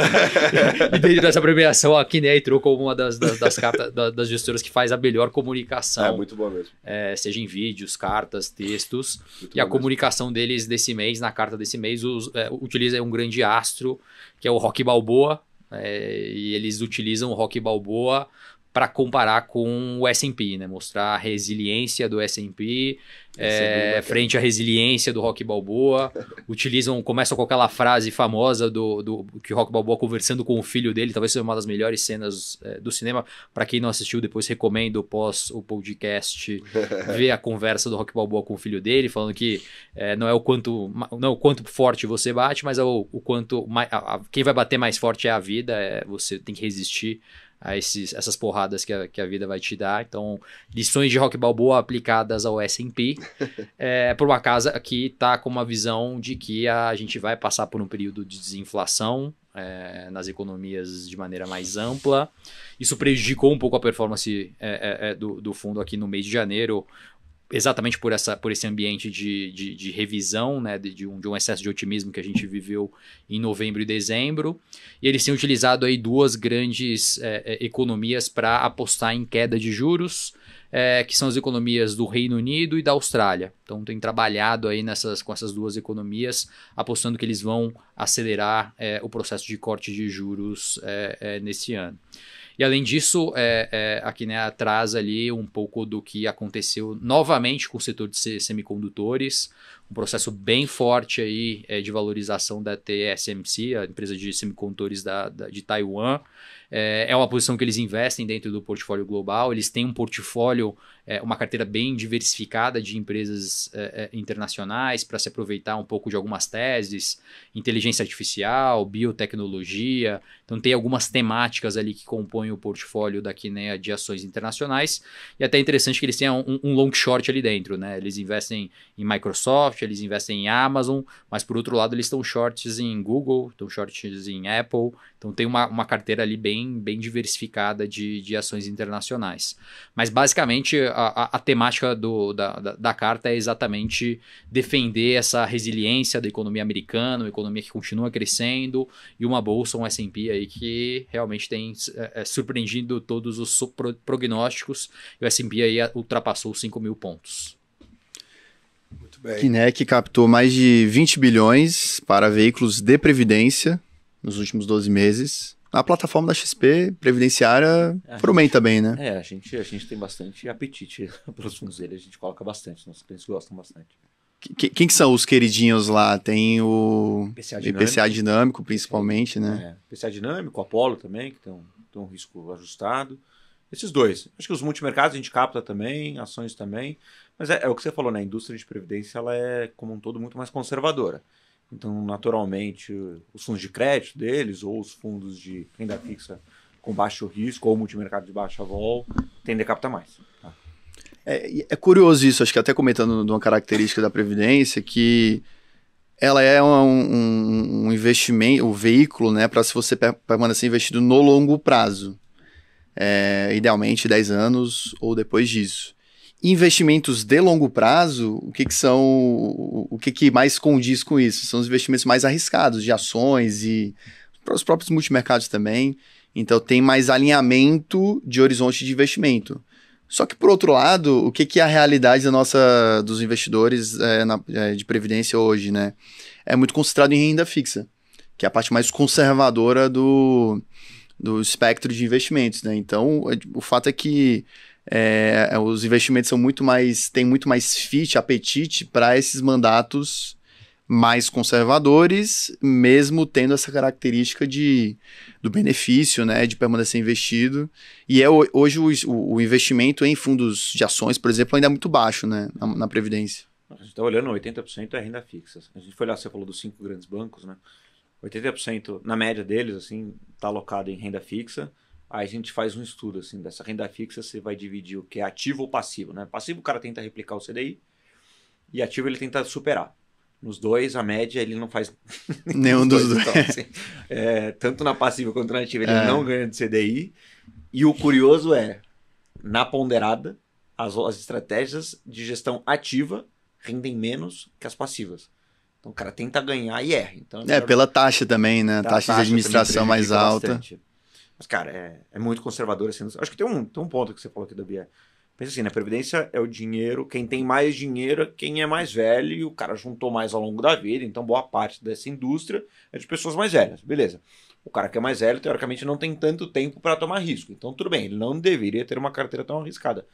E dentro dessa premiação, a Kinea entrou como uma das cartas das gestoras que faz a melhor comunicação. É muito bom mesmo. Seja em vídeos, cartas, textos. Muito E a bom comunicação deles desse mês, na carta desse mês, utiliza um grande astro, que é o Rocky Balboa. E eles utilizam o Rocky Balboa para comparar com o S&P, né? Mostrar a resiliência do S&P frente à resiliência do Rocky Balboa. Começam com aquela frase famosa do que o Rocky Balboa conversando com o filho dele, talvez seja uma das melhores cenas do cinema. Para quem não assistiu, depois recomendo pós o podcast ver a conversa do Rocky Balboa com o filho dele, falando que não é o quanto forte você bate, mas é o quanto quem vai bater mais forte é a vida. Você tem que resistir a essas porradas que a vida vai te dar. Então, lições de Rocky Balboa aplicadas ao S&P por uma casa que está com uma visão de que a gente vai passar por um período de desinflação nas economias de maneira mais ampla. Isso prejudicou um pouco a performance do fundo aqui no mês de janeiro, exatamente por esse ambiente de revisão, né, de um excesso de otimismo que a gente viveu em novembro e dezembro. E eles têm utilizado aí duas grandes economias para apostar em queda de juros, que são as economias do Reino Unido e da Austrália. Então tem trabalhado aí com essas duas economias, apostando que eles vão acelerar o processo de corte de juros nesse ano. E além disso, a Kinea traz ali um pouco do que aconteceu novamente com o setor de semicondutores, um processo bem forte aí de valorização da TSMC, a empresa de semicondutores de Taiwan. É uma posição que eles investem dentro do portfólio global. Eles têm um portfólio, uma carteira bem diversificada de empresas internacionais para se aproveitar um pouco de algumas teses, inteligência artificial, biotecnologia. Então tem algumas temáticas ali que compõem o portfólio da Kinea de ações internacionais. E até é interessante que eles tenham um long short ali dentro, né? Eles investem em Microsoft, eles investem em Amazon, mas por outro lado eles estão shorts em Google, estão shorts em Apple. Então tem uma carteira ali bem diversificada de ações internacionais. Mas basicamente a temática da carta é exatamente defender essa resiliência da economia americana, uma economia que continua crescendo, e uma bolsa, um S&P aí que realmente tem surpreendido todos os prognósticos, e o S&P aí ultrapassou 5 mil pontos. Muito bem. Kinea que captou mais de 20 bilhões para veículos de previdência nos últimos 12 meses. A plataforma da XP previdenciária promete bem, né? A gente tem bastante apetite pelos fundos dele, a gente coloca bastante, nossos clientes gostam bastante. Quem que são os queridinhos lá? Tem o IPCA IPCA dinâmico, principalmente, né? IPCA dinâmico, o Apollo também, que tem um risco ajustado. Esses dois. Acho que os multimercados a gente capta também, ações também. Mas é o que você falou, né? A indústria de previdência ela é, como um todo, muito mais conservadora. Então, naturalmente, os fundos de crédito deles ou os fundos de renda fixa com baixo risco ou multimercado de baixa vol tendem a captar mais. Tá? É curioso isso, acho que até comentando de uma característica da Previdência, que ela é um investimento, um veículo, né, para se você permanecer investido no longo prazo. Idealmente 10 anos ou depois disso. Investimentos de longo prazo, o que mais condiz com isso? São os investimentos mais arriscados, de ações e para os próprios multimercados também. Então tem mais alinhamento de horizonte de investimento. Só que, por outro lado, o que é a realidade dos investidores de previdência hoje, né? É muito concentrado em renda fixa, que é a parte mais conservadora do do espectro de investimentos, né? Então, o fato é que os investimentos têm muito mais apetite para esses mandatos mais conservadores, mesmo tendo essa característica do benefício, né, de permanecer investido. E hoje o investimento em fundos de ações, por exemplo, ainda é muito baixo, né, na Previdência. A gente está olhando, 80% é renda fixa. A gente foi olhar, você falou dos 5 grandes bancos, né? 80% na média deles, assim, está alocado em renda fixa. Aí a gente faz um estudo, assim, dessa renda fixa, você vai dividir o que é ativo ou passivo, né? Passivo o cara tenta replicar o CDI e ativo ele tenta superar. Nos dois, a média, ele não faz nenhum dos dois. Então, assim, tanto na passiva quanto na ativa, ele não ganha de CDI. E o curioso na ponderada, as estratégias de gestão ativa rendem menos que as passivas. Então o cara tenta ganhar e erra. Então, pela taxa também, né? Taxa de administração mais alta. Bastante. Mas, cara, é muito conservador. Assim. Acho que tem um ponto que você falou aqui da Bia. Pensa assim, na Previdência é o dinheiro, quem tem mais dinheiro é quem é mais velho e o cara juntou mais ao longo da vida, então boa parte dessa indústria é de pessoas mais velhas, beleza. O cara que é mais velho, teoricamente, não tem tanto tempo para tomar risco, então tudo bem, ele não deveria ter uma carteira tão arriscada.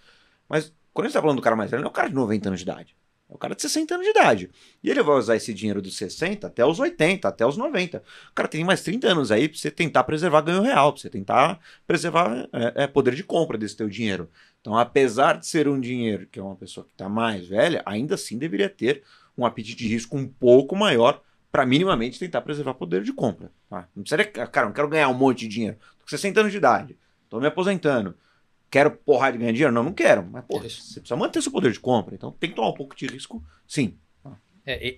Mas quando a gente está falando do cara mais velho, não é o cara de 90 anos de idade, é o cara de 60 anos de idade. E ele vai usar esse dinheiro dos 60 até os 80, até os 90. O cara tem mais 30 anos aí para você tentar preservar ganho real, para você tentar preservar poder de compra desse teu dinheiro. Então, apesar de ser um dinheiro que é uma pessoa que está mais velha, ainda assim deveria ter um apetite de risco um pouco maior para minimamente tentar preservar poder de compra. Tá? Não precisa, cara, não quero ganhar um monte de dinheiro. Tô com 60 anos de idade, estou me aposentando. Quero porra de ganhar dinheiro? Não quero. Mas, porra, você precisa manter seu poder de compra. Então, tem que tomar um pouco de risco, sim.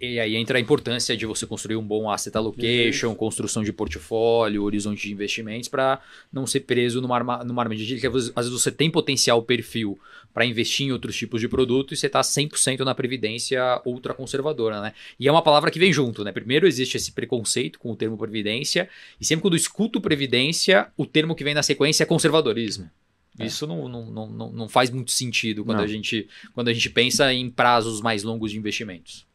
E aí entra a importância de você construir um bom asset allocation, construção de portfólio, horizonte de investimentos, para não ser preso numa armadilha que às vezes você tem potencial perfil para investir em outros tipos de produto e você está 100% na previdência ultraconservadora, né? E é uma palavra que vem junto, né? Primeiro existe esse preconceito com o termo previdência e sempre quando eu escuto previdência, o termo que vem na sequência é conservadorismo. Isso não faz muito sentido quando a gente pensa em prazos mais longos de investimentos.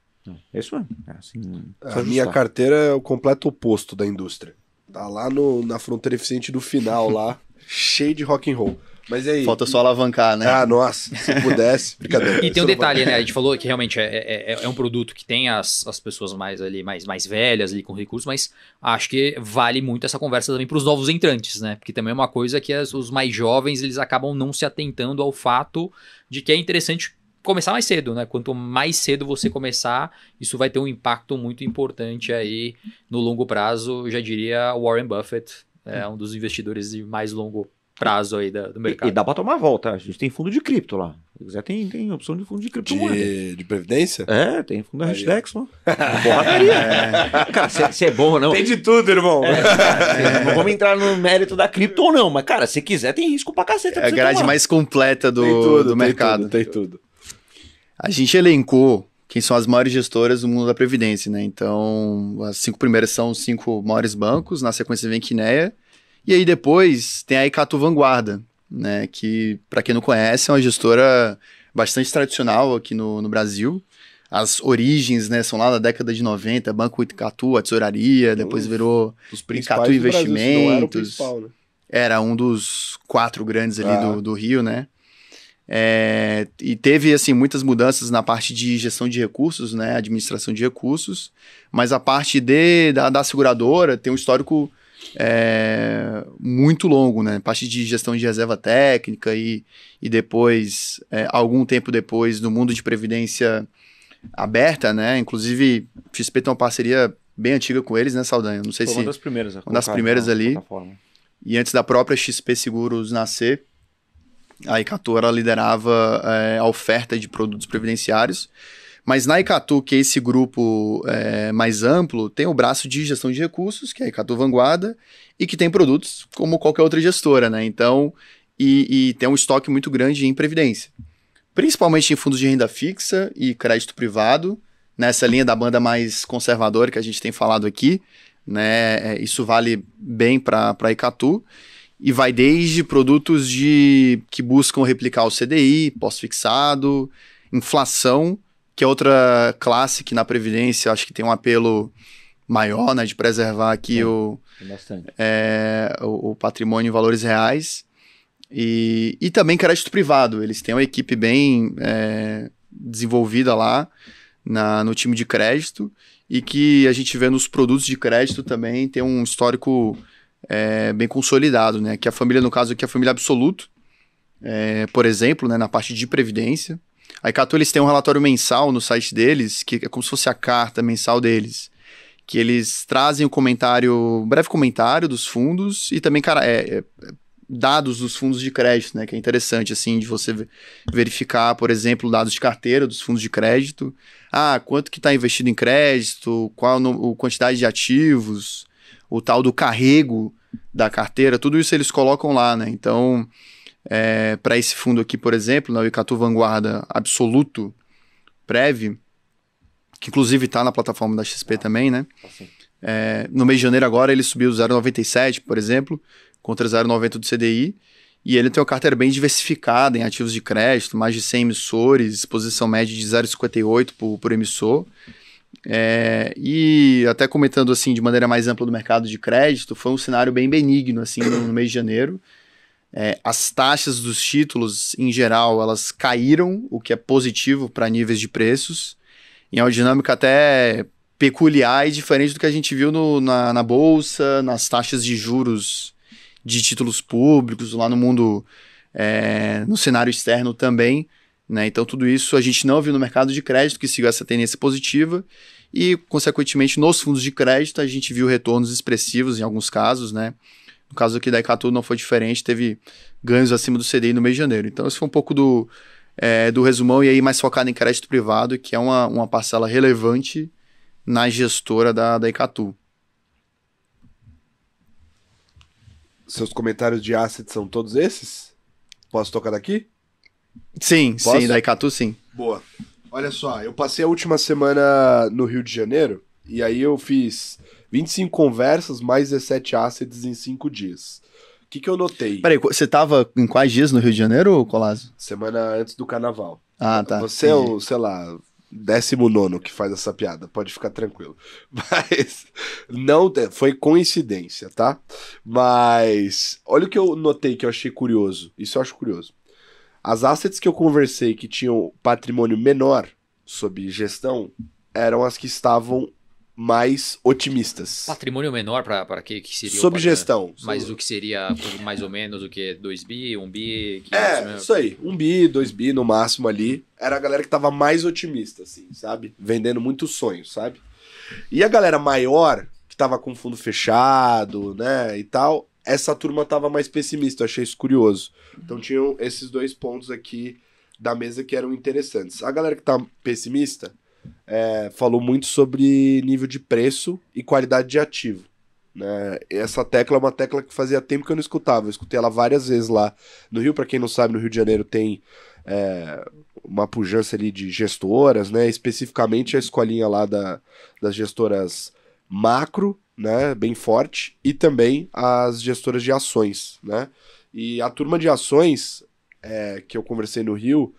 É isso mesmo. Assim, a minha carteira é o completo oposto da indústria. Tá lá na fronteira eficiente do final, lá, cheio de rock and roll. Mas aí... Falta só alavancar, né? Ah, nossa, se pudesse, brincadeira. E tem um detalhe, né? A gente falou que realmente é um produto que tem as pessoas mais velhas ali com recursos, mas acho que vale muito essa conversa também para os novos entrantes, né? Porque também é uma coisa que os mais jovens, eles acabam não se atentando ao fato de que é interessante começar mais cedo, né? Quanto mais cedo você começar, isso vai ter um impacto muito importante aí no longo prazo. Eu já diria Warren Buffett, é um dos investidores de mais longo prazo aí do mercado. E dá pra tomar a volta. A gente tem fundo de cripto lá. Se quiser, tem opção de fundo de criptomoeda. De previdência? Tem fundo da Hashdex lá. Porradaria. Cara, se é bom ou não. Tem de tudo, irmão. Não vamos entrar no mérito da cripto ou não, mas, cara, se quiser, tem risco pra caceta. É a grade mais completa do mercado. Tem tudo. A gente elencou quem são as maiores gestoras do mundo da Previdência, né? Então, as 5 primeiras são os 5 maiores bancos, na sequência vem Quineia, e aí depois tem a Icatu Vanguarda, né? Que, para quem não conhece, é uma gestora bastante tradicional aqui no Brasil. As origens, né, são lá da década de 90, Banco Icatu, a tesouraria, depois virou Icatu Investimentos. Não era o principal, né? Era um dos 4 grandes ali do Rio, né? E teve assim muitas mudanças na parte de gestão de recursos, né, administração de recursos, mas a parte da seguradora tem um histórico muito longo, né, parte de gestão de reserva técnica e depois, algum tempo depois, no mundo de previdência aberta, né, inclusive XP tem uma parceria bem antiga com eles, né, Saldanha? Não sei se uma das primeiras. Uma das primeiras ali. E antes da própria XP Seguros nascer, a Icatu liderava a oferta de produtos previdenciários, mas na Icatu, que é esse grupo mais amplo, tem o braço de gestão de recursos, que é a Icatu Vanguarda, e que tem produtos como qualquer outra gestora, né? Então, e tem um estoque muito grande em previdência, principalmente em fundos de renda fixa e crédito privado, nessa linha da banda mais conservadora que a gente tem falado aqui, né? Isso vale bem para a Icatu. E vai desde produtos que buscam replicar o CDI, pós-fixado, inflação, que é outra classe que na Previdência acho que tem um apelo maior, né, de preservar aqui Bastante. o patrimônio em valores reais. E também crédito privado. Eles têm uma equipe bem desenvolvida lá no time de crédito e que a gente vê nos produtos de crédito também tem um histórico bem consolidado, né? Que a família, no caso aqui, a família Absoluto, por exemplo, né, na parte de previdência. A Icatu, eles têm um relatório mensal no site deles, que é como se fosse a carta mensal deles, que eles trazem um breve comentário dos fundos e também, dados dos fundos de crédito, né, que é interessante, assim, de você verificar, por exemplo, dados de carteira dos fundos de crédito. Quanto que está investido em crédito, qual a quantidade de ativos, o tal do carrego da carteira, tudo isso eles colocam lá, né? Então, para esse fundo aqui, por exemplo, o Icatu Vanguarda Absoluto Prev, que inclusive está na plataforma da XP também, né? Assim. No mês de janeiro agora ele subiu 0,97, por exemplo, contra 0,90 do CDI, e ele tem uma carteira bem diversificada em ativos de crédito, mais de 100 emissores, exposição média de 0,58 por emissor. E até comentando assim de maneira mais ampla do mercado de crédito, foi um cenário bem benigno assim, no mês de janeiro. As taxas dos títulos, em geral, elas caíram, o que é positivo para níveis de preços, e é uma dinâmica até peculiar e diferente do que a gente viu na Bolsa, nas taxas de juros de títulos públicos, lá no mundo, no cenário externo também, né? Então tudo isso a gente não viu no mercado de crédito, que seguiu essa tendência positiva, e consequentemente nos fundos de crédito a gente viu retornos expressivos em alguns casos, né? No caso aqui da Icatu não foi diferente, teve ganhos acima do CDI no mês de janeiro. Então esse foi um pouco do resumão, e aí mais focado em crédito privado, que é uma parcela relevante na gestora da Icatu. Seus comentários de assets são todos esses? Posso tocar daqui? Sim, Posso? sim, da Icatu sim. Boa. Olha só, eu passei a última semana no Rio de Janeiro e aí eu fiz 25 conversas mais 17 assets em 5 dias. O que eu notei? Peraí, você tava em quais dias no Rio de Janeiro, Colasso? Semana antes do carnaval. Tá. Você é o, sei lá, 19º que faz essa piada, pode ficar tranquilo. Mas não foi coincidência, tá? Mas olha o que eu notei que eu achei curioso. Isso eu acho curioso. As assets que eu conversei que tinham patrimônio menor sob gestão eram as que estavam mais otimistas. Patrimônio menor para que seria? Sob gestão. Mas o que seria mais ou menos o que? 2 bi, 1 bi? Isso aí. 1 bi, 2 bi no máximo ali. Era a galera que tava mais otimista, assim, sabe? Vendendo muitos sonhos, sabe? E a galera maior, que tava com fundo fechado, né, e tal, essa turma tava mais pessimista. Eu achei isso curioso. Então tinham esses dois pontos aqui da mesa que eram interessantes. A galera que tá pessimista falou muito sobre nível de preço e qualidade de ativo, né? Essa tecla é uma tecla que fazia tempo que eu não escutava. Eu escutei ela várias vezes lá no Rio. Para quem não sabe, no Rio de Janeiro tem uma pujança ali de gestoras, né? Especificamente a escolinha lá das gestoras macro, né? Bem forte, e também as gestoras de ações, né? E a turma de ações que eu conversei no Rio,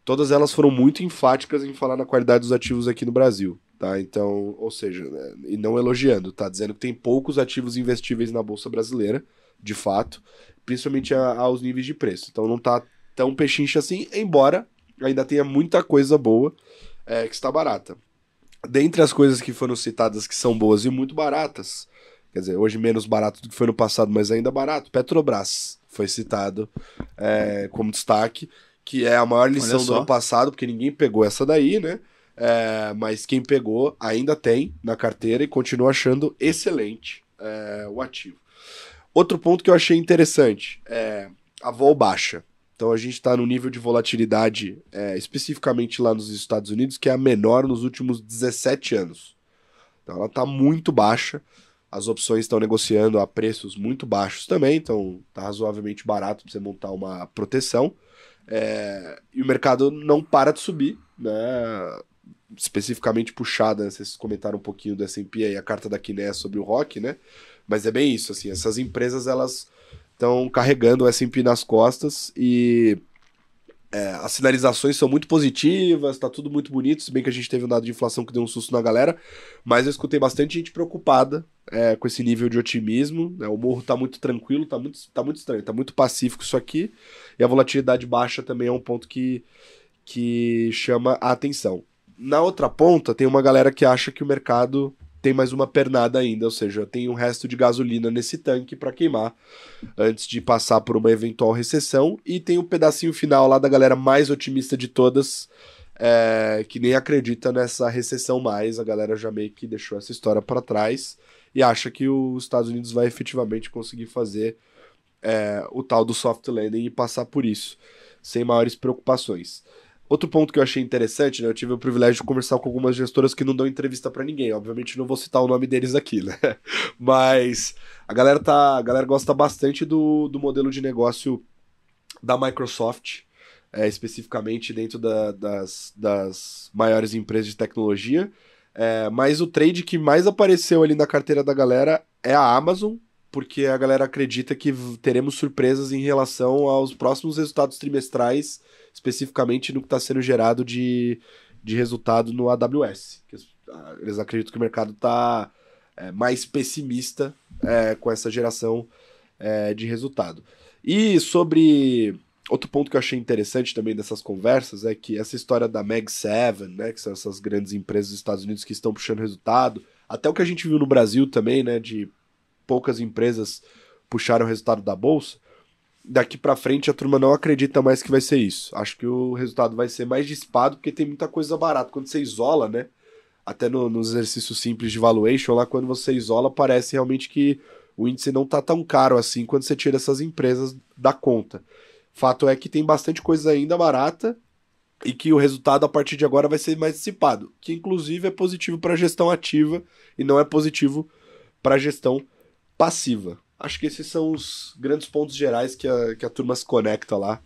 todas elas foram muito enfáticas em falar na qualidade dos ativos aqui no Brasil, tá? Então, ou seja, né, e não elogiando, tá? Dizendo que tem poucos ativos investíveis na Bolsa Brasileira, de fato, principalmente aos níveis de preço. Então não tá tão pechincha assim, embora ainda tenha muita coisa boa que está barata. Dentre as coisas que foram citadas que são boas e muito baratas, quer dizer, hoje menos barato do que foi no passado, mas ainda barato, Petrobras foi citado como destaque, que é a maior lição do ano passado, porque ninguém pegou essa daí, né? Mas quem pegou ainda tem na carteira e continua achando excelente o ativo. Outro ponto que eu achei interessante a vol baixa. Então a gente está no nível de volatilidade, especificamente lá nos Estados Unidos, que é a menor nos últimos 17 anos. Então ela está muito baixa, as opções estão negociando a preços muito baixos também, então está razoavelmente barato para você montar uma proteção. E o mercado não para de subir, né? Especificamente puxada, vocês comentaram um pouquinho do S&P aí, a carta da Quiné sobre o ROC, né? Mas é bem isso, assim, essas empresas elas estão carregando o S&P nas costas e as sinalizações são muito positivas, tá tudo muito bonito, se bem que a gente teve um dado de inflação que deu um susto na galera, mas eu escutei bastante gente preocupada com esse nível de otimismo, né? O morro tá muito tranquilo, tá muito estranho, tá muito pacífico isso aqui, e a volatilidade baixa também é um ponto que chama a atenção. Na outra ponta, tem uma galera que acha que o mercado tem mais uma pernada ainda, ou seja, tem um resto de gasolina nesse tanque para queimar antes de passar por uma eventual recessão, e tem um pedacinho final lá da galera mais otimista de todas, que nem acredita nessa recessão mais, a galera já meio que deixou essa história para trás e acha que os Estados Unidos vai efetivamente conseguir fazer o tal do soft landing e passar por isso, sem maiores preocupações. Outro ponto que eu achei interessante, né? Eu tive o privilégio de conversar com algumas gestoras que não dão entrevista pra ninguém. Obviamente não vou citar o nome deles aqui, né? Mas a galera gosta bastante do modelo de negócio da Microsoft, especificamente dentro das maiores empresas de tecnologia. Mas o trade que mais apareceu ali na carteira da galera é a Amazon, porque a galera acredita que teremos surpresas em relação aos próximos resultados trimestrais, especificamente no que está sendo gerado de resultado no AWS. Eles acreditam que o mercado está mais pessimista com essa geração de resultado. E sobre outro ponto que eu achei interessante também dessas conversas é que essa história da Mag 7, né, que são essas grandes empresas dos Estados Unidos que estão puxando resultado, até o que a gente viu no Brasil também, né, de poucas empresas puxaram o resultado da bolsa, daqui pra frente a turma não acredita mais que vai ser isso. Acho que o resultado vai ser mais dispado, porque tem muita coisa barata. Quando você isola, né, até nos exercícios simples de valuation, lá quando você isola, parece realmente que o índice não tá tão caro assim quando você tira essas empresas da conta. Fato é que tem bastante coisa ainda barata e que o resultado a partir de agora vai ser mais dissipado, que inclusive é positivo para a gestão ativa e não é positivo para a gestão passiva. Acho que esses são os grandes pontos gerais que a turma se conecta lá.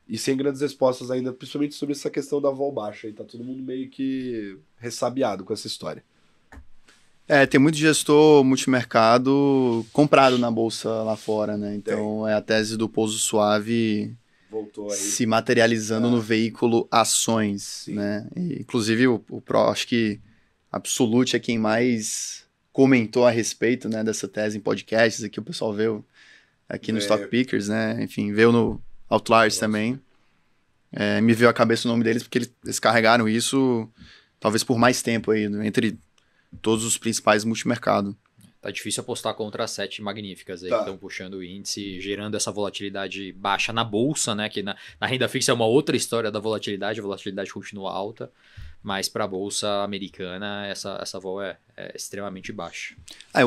E sem grandes respostas ainda, principalmente sobre essa questão da vol baixa. E tá todo mundo meio que ressabiado com essa história. Tem muito gestor multimercado comprado na bolsa lá fora, né? Então é a tese do pouso suave voltou aí, se materializando no veículo ações, né? E, inclusive acho que Absolute é quem mais comentou a respeito, né, dessa tese em podcasts. Aqui o pessoal veio aqui no Stock Pickers, né? Enfim, veio no Outliers também. Me veio à cabeça o nome deles porque eles carregaram isso talvez por mais tempo aí, né, entre todos os principais multimercado. Tá difícil apostar contra as 7 magníficas aí que estão puxando o índice, gerando essa volatilidade baixa na bolsa, né? Que na renda fixa é uma outra história da volatilidade, a volatilidade continua alta, mas para a bolsa americana essa vol é extremamente baixa.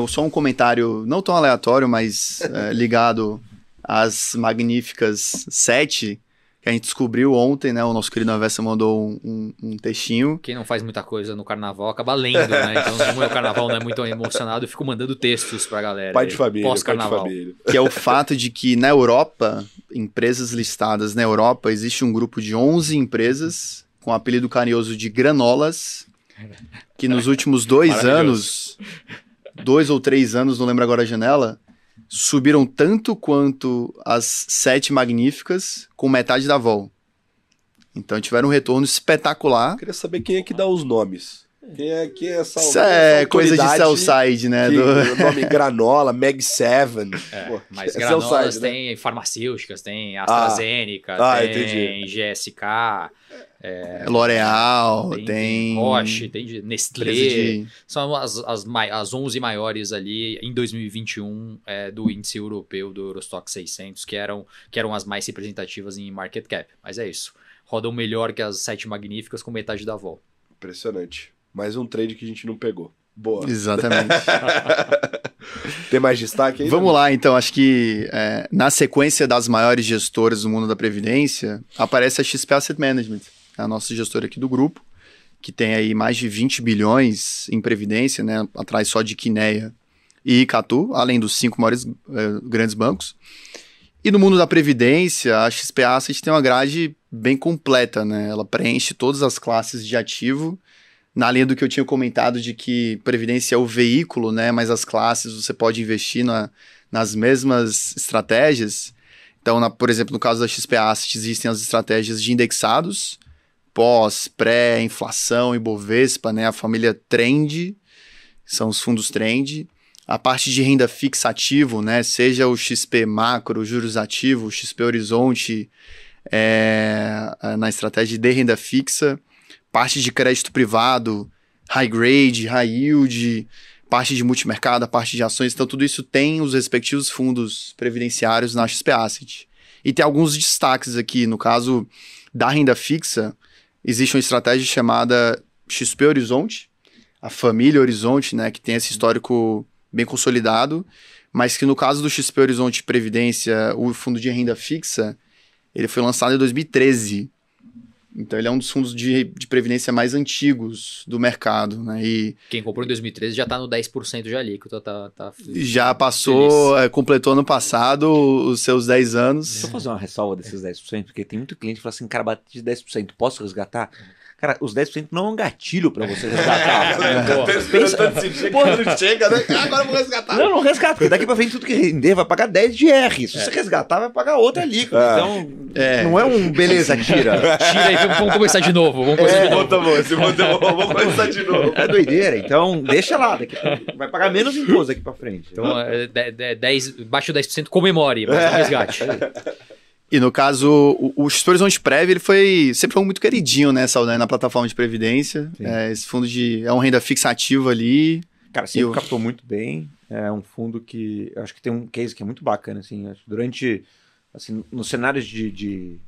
Só um comentário não tão aleatório, mas ligado às magníficas 7, que a gente descobriu ontem, né? O nosso querido Avessa mandou um textinho. Quem não faz muita coisa no carnaval acaba lendo, né? Então, como o carnaval não é muito emocionado, eu fico mandando textos pra galera. Pai de família, pós-carnaval. Que é o fato de que na Europa, empresas listadas na Europa, existe um grupo de 11 empresas com o apelido carinhoso de granolas, que nos últimos 2 anos, 2 ou 3 anos, não lembro agora a janela, subiram tanto quanto as 7 magníficas com metade da vol. Então tiveram um retorno espetacular. Eu queria saber quem é que dá os nomes. Quem é essa Isso é coisa de sell-side, né? O nome Granola, Mag 7. Mas granolas tem, né? Farmacêuticas, tem AstraZeneca, tem GSK, L'Oréal, tem Roche, tem Nestlé. São as 11 maiores ali em 2021 do índice europeu do Eurostock 600, que eram as mais representativas em market cap. Mas é isso. Rodam melhor que as 7 magníficas com metade da vol. Impressionante. Mais um trade que a gente não pegou. Boa. Exatamente. Tem mais destaque aí? Vamos lá, então. Acho que na sequência das maiores gestoras do mundo da Previdência, aparece a XP Asset Management, a nossa gestora aqui do grupo, que tem aí mais de 20 bilhões em Previdência, né, atrás só de Quineia e Icatu, além dos 5 maiores grandes bancos. E no mundo da Previdência, a XP Asset tem uma grade bem completa, né? Ela preenche todas as classes de ativo, na linha do que eu tinha comentado de que Previdência é o veículo, né? Mas as classes você pode investir nas mesmas estratégias. Então, por exemplo, no caso da XP Asset, existem as estratégias de indexados, pós, pré, inflação, Ibovespa, né? A família Trend, são os fundos Trend. A parte de renda fixa ativo, né? Seja o XP Macro, juros ativos, XP Horizonte, na estratégia de renda fixa. Parte de crédito privado, high grade, high yield, parte de multimercado, parte de ações. Então, tudo isso tem os respectivos fundos previdenciários na XP Asset. E tem alguns destaques aqui. No caso da renda fixa, existe uma estratégia chamada XP Horizonte, a família Horizonte, né, que tem esse histórico bem consolidado, mas que no caso do XP Horizonte Previdência, o fundo de renda fixa, ele foi lançado em 2013. Então ele é um dos fundos de previdência mais antigos do mercado, né? E quem comprou em 2013 já está no 10% já líquido, tá já passou, completou ano passado os seus 10 anos. Deixa eu fazer uma ressalva desses 10%, porque tem muito cliente que fala assim, cara, bate de 10%, posso resgatar? Cara, os 10% não é um gatilho pra você resgatar. Chega, né? Agora eu vou resgatar. Não resgata, porque daqui pra frente tudo que render vai pagar 10 de R. Se você resgatar, vai pagar outra líquida. Então, não é um beleza, tira. Tira aí, vamos começar de novo. Vamos começar de novo. É doideira, então deixa lá. Vai pagar menos imposto daqui pra frente. Então, baixo de 10% comemore, mas não resgate. E no caso, o XP Horizonte Prev, ele sempre foi muito queridinho, né, Saldanha, na plataforma de previdência. Esse fundo é um renda fixa ativa ali. Cara, sempre captou muito bem. É um fundo que, eu acho que tem um case que é muito bacana, assim, durante, assim, nos cenários de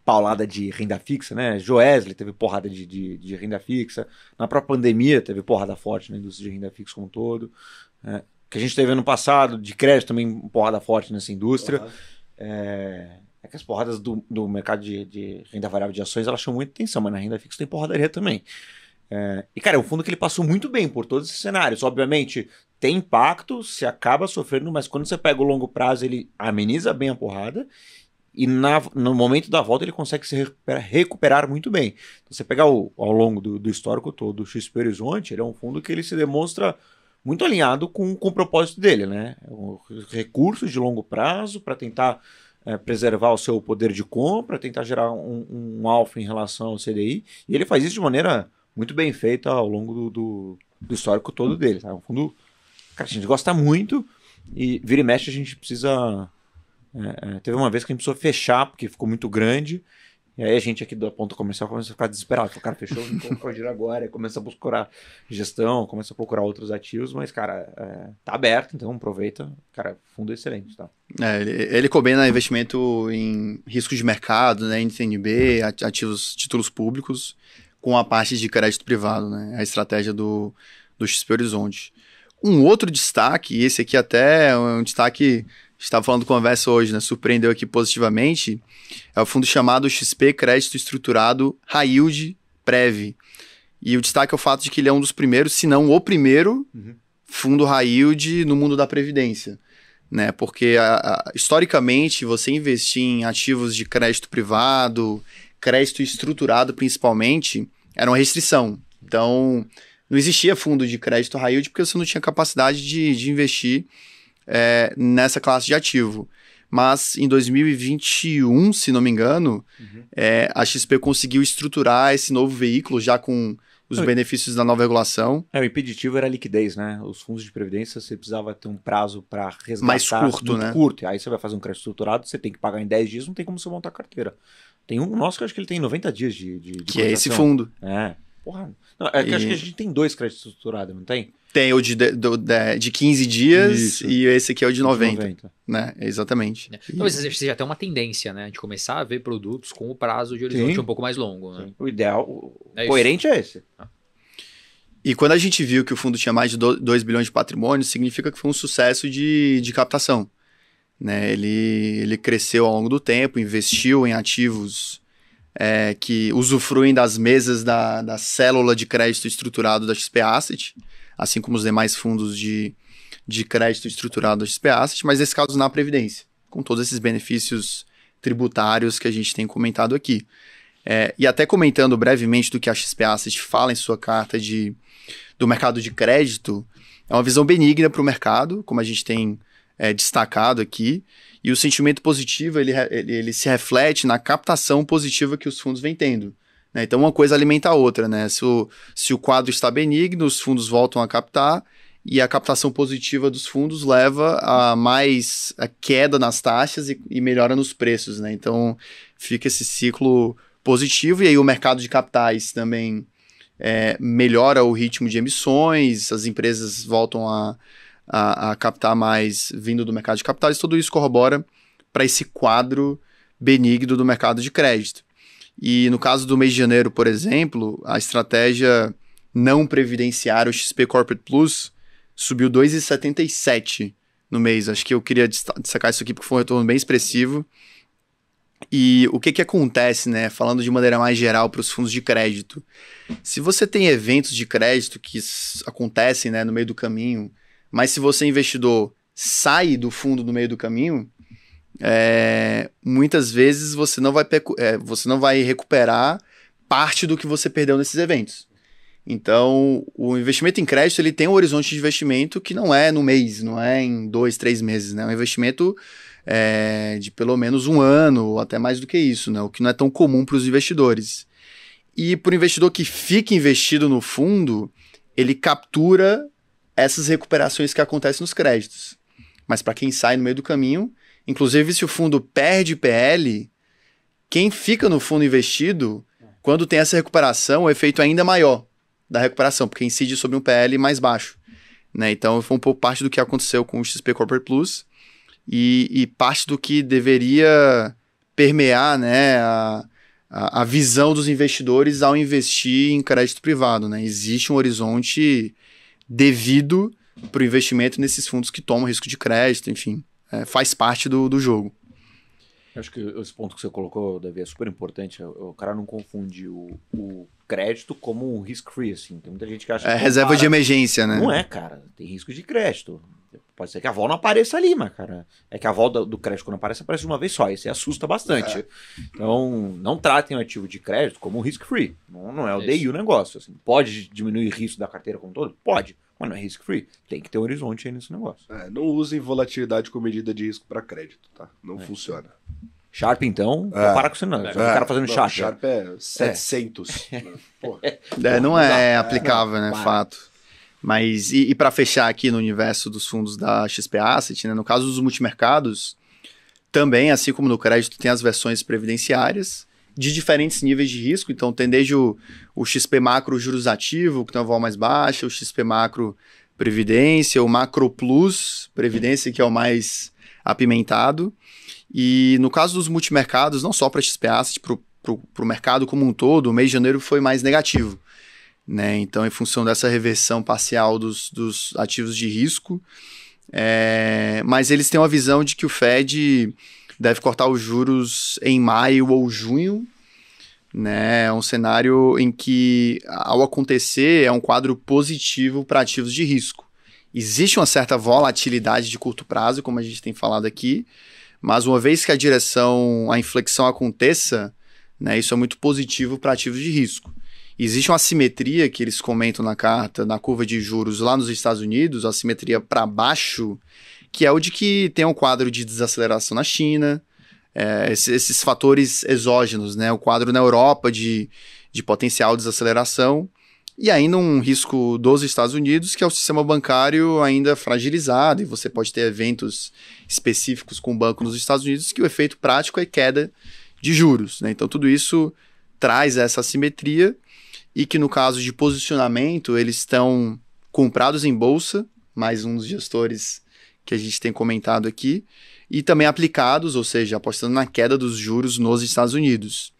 paulada de renda fixa, né, Joesley teve porrada de renda fixa, na própria pandemia teve porrada forte na indústria de renda fixa como um todo, que a gente teve ano passado, de crédito também porrada forte nessa indústria. É que as porradas do mercado de renda variável de ações, elas chamam muita atenção, mas na renda fixa tem porradaria também. E, cara, é um fundo que ele passou muito bem por todos esses cenários. Obviamente, tem impacto, você acaba sofrendo, mas quando você pega o longo prazo, ele ameniza bem a porrada e no momento da volta ele consegue se recuperar muito bem. Então, você pegar ao longo do histórico todo do XP Horizonte, ele é um fundo que ele se demonstra muito alinhado com o propósito dele, né? Recursos de longo prazo para tentar preservar o seu poder de compra, tentar gerar um alfa em relação ao CDI, e ele faz isso de maneira muito bem feita ao longo do histórico todo dele. Tá? É um fundo que a gente gosta muito, e vira e mexe a gente precisa... teve uma vez que a gente precisou fechar, porque ficou muito grande, e aí a gente aqui da ponta comercial começa a ficar desesperado. O cara fechou, não pode ir agora. Aí começa a procurar gestão, começa a procurar outros ativos, mas, cara, tá aberto, então aproveita. Cara, fundo excelente, tá? Ele combina investimento em riscos de mercado, né, em TNB, títulos públicos, com a parte de crédito privado, né? A estratégia do XP Horizonte. Um outro destaque, e esse aqui até é um destaque... Estava falando conversa hoje, né? Surpreendeu aqui positivamente. É o fundo chamado XP Crédito Estruturado High Yield Prev. E o destaque é o fato de que ele é um dos primeiros, se não o primeiro, fundo high yield no mundo da previdência. Né? Porque, historicamente, você investir em ativos de crédito privado, crédito estruturado principalmente, era uma restrição. Então, não existia fundo de crédito high yield porque você não tinha capacidade de investir nessa classe de ativo. Mas em 2021, se não me engano, a XP conseguiu estruturar esse novo veículo já com os benefícios da nova regulação. O impeditivo era a liquidez, né? Os fundos de previdência, você precisava ter um prazo para resgatar. Mais curto, né? Curto. Aí você vai fazer um crédito estruturado, você tem que pagar em 10 dias, não tem como você montar a carteira. Tem um nosso que eu acho que ele tem 90 dias de que é esse fundo. Porra. Não, que acho que a gente tem 2 créditos estruturados, não tem? Tem o de 15 dias. Isso. E esse aqui é o de 90. Né? Exatamente. Talvez seja até uma tendência, né? De começar a ver produtos com o prazo de horizonte um pouco mais longo. Né? O ideal, coerente é esse. E quando a gente viu que o fundo tinha mais de 2 bilhões de patrimônio, significa que foi um sucesso de captação. Né? Ele cresceu ao longo do tempo, investiu em ativos que usufruem das mesas da célula de crédito estruturado da XP Asset, assim como os demais fundos de crédito estruturado da XP Asset, mas nesse caso na Previdência, com todos esses benefícios tributários que a gente tem comentado aqui. E até comentando brevemente do que a XP Asset fala em sua carta do mercado de crédito, é uma visão benigna para o mercado, como a gente tem destacado aqui. E o sentimento positivo, ele se reflete na captação positiva que os fundos vêm tendo, né? Então, uma coisa alimenta a outra, né? Se o quadro está benigno, os fundos voltam a captar, e a captação positiva dos fundos leva a mais a queda nas taxas e melhora nos preços, né? Então, fica esse ciclo positivo, e aí o mercado de capitais também melhora o ritmo de emissões, as empresas voltam a captar mais vindo do mercado de capitais, tudo isso corrobora para esse quadro benigno do mercado de crédito. E no caso do mês de janeiro, por exemplo, a estratégia não previdenciária, o XP Corporate Plus, subiu 2,77 no mês. Acho que eu queria destacar isso aqui porque foi um retorno bem expressivo. E o que acontece, né? Falando de maneira mais geral para os fundos de crédito. Se você tem eventos de crédito que acontecem, né, no meio do caminho, mas se você, investidor, sai do fundo no meio do caminho, muitas vezes você não vai recuperar parte do que você perdeu nesses eventos. Então, o investimento em crédito, ele tem um horizonte de investimento que não é no mês, não é em 2, 3 meses, né? É um investimento de pelo menos 1 ano, ou até mais do que isso, né? O que não é tão comum para os investidores. E para o investidor que fica investido no fundo, ele captura essas recuperações que acontecem nos créditos. Mas para quem sai no meio do caminho, inclusive se o fundo perde PL, quem fica no fundo investido, quando tem essa recuperação, o efeito é ainda maior da recuperação, porque incide sobre um PL mais baixo, né? Então foi um pouco parte do que aconteceu com o XP Corporate Plus e parte do que deveria permear, né, a visão dos investidores ao investir em crédito privado, né? Existe um horizonte devido para o investimento nesses fundos que tomam risco de crédito, enfim, faz parte do jogo. Eu acho que esse ponto que você colocou, Davi, é super importante. O cara não confunde o crédito como um risk-free, assim. Tem muita gente que acha que reserva de emergência, né? Não é, cara. Tem risco de crédito. Pode ser que a vol não apareça ali, mas, cara, é que a vol do crédito, quando aparece de uma vez só. Isso assusta bastante. Então, não tratem o ativo de crédito como um risk-free. Não é o DI o negócio. Assim. Pode diminuir o risco da carteira como um todo? Pode. Mas não é risk-free. Tem que ter um horizonte aí nesse negócio. Não usem volatilidade como medida de risco para crédito, tá? Não funciona. Sharp, então, para com você não. O cara fazendo Sharp. Sharp é 700. Não é aplicável, né? Fato. Mas, e para fechar aqui no universo dos fundos da XP Asset, né, no caso dos multimercados, também, assim como no crédito, tem as versões previdenciárias de diferentes níveis de risco. Então, tem desde o XP Macro Juros Ativo, que tem uma vol mais baixa, o XP Macro Previdência, o Macro Plus Previdência, que é o mais apimentado. E no caso dos multimercados, não só para a XP Asset, para o mercado como um todo, o mês de janeiro foi mais negativo, né? Então, em função dessa reversão parcial dos ativos de risco, mas eles têm uma visão de que o Fed deve cortar os juros em maio ou junho, né? É um cenário em que, ao acontecer, é um quadro positivo para ativos de risco. Existe uma certa volatilidade de curto prazo, como a gente tem falado aqui, mas uma vez que a inflexão aconteça, né, isso é muito positivo para ativos de risco. Existe uma assimetria que eles comentam na carta, na curva de juros lá nos Estados Unidos, a assimetria para baixo, que é o de que tem um quadro de desaceleração na China, esses fatores exógenos, né, o quadro na Europa de potencial desaceleração, e ainda um risco dos Estados Unidos, que é o sistema bancário ainda fragilizado, e você pode ter eventos específicos com o banco nos Estados Unidos, que o efeito prático é queda de juros, né? Então, tudo isso traz essa assimetria, e que no caso de posicionamento, eles estão comprados em bolsa, mais um dos gestores que a gente tem comentado aqui, e também aplicados, ou seja, apostando na queda dos juros nos Estados Unidos.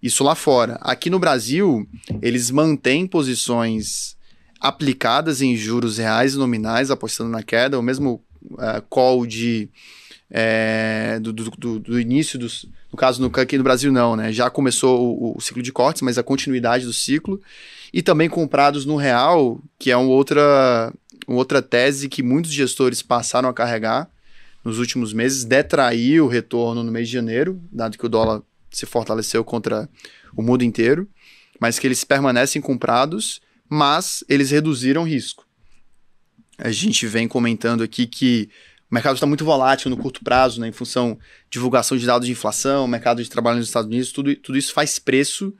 Isso lá fora. Aqui no Brasil, eles mantêm posições aplicadas em juros reais e nominais, apostando na queda, o mesmo call do início dos... No caso, aqui no Brasil não, né? Já começou o ciclo de cortes, mas a continuidade do ciclo. E também comprados no real, que é uma outra tese que muitos gestores passaram a carregar nos últimos meses, detraiu o retorno no mês de janeiro, dado que o dólar se fortaleceu contra o mundo inteiro, mas que eles permanecem comprados, mas eles reduziram o risco. A gente vem comentando aqui que O mercado está muito volátil no curto prazo, né, em função de divulgação de dados de inflação, mercado de trabalho nos Estados Unidos, tudo isso faz preço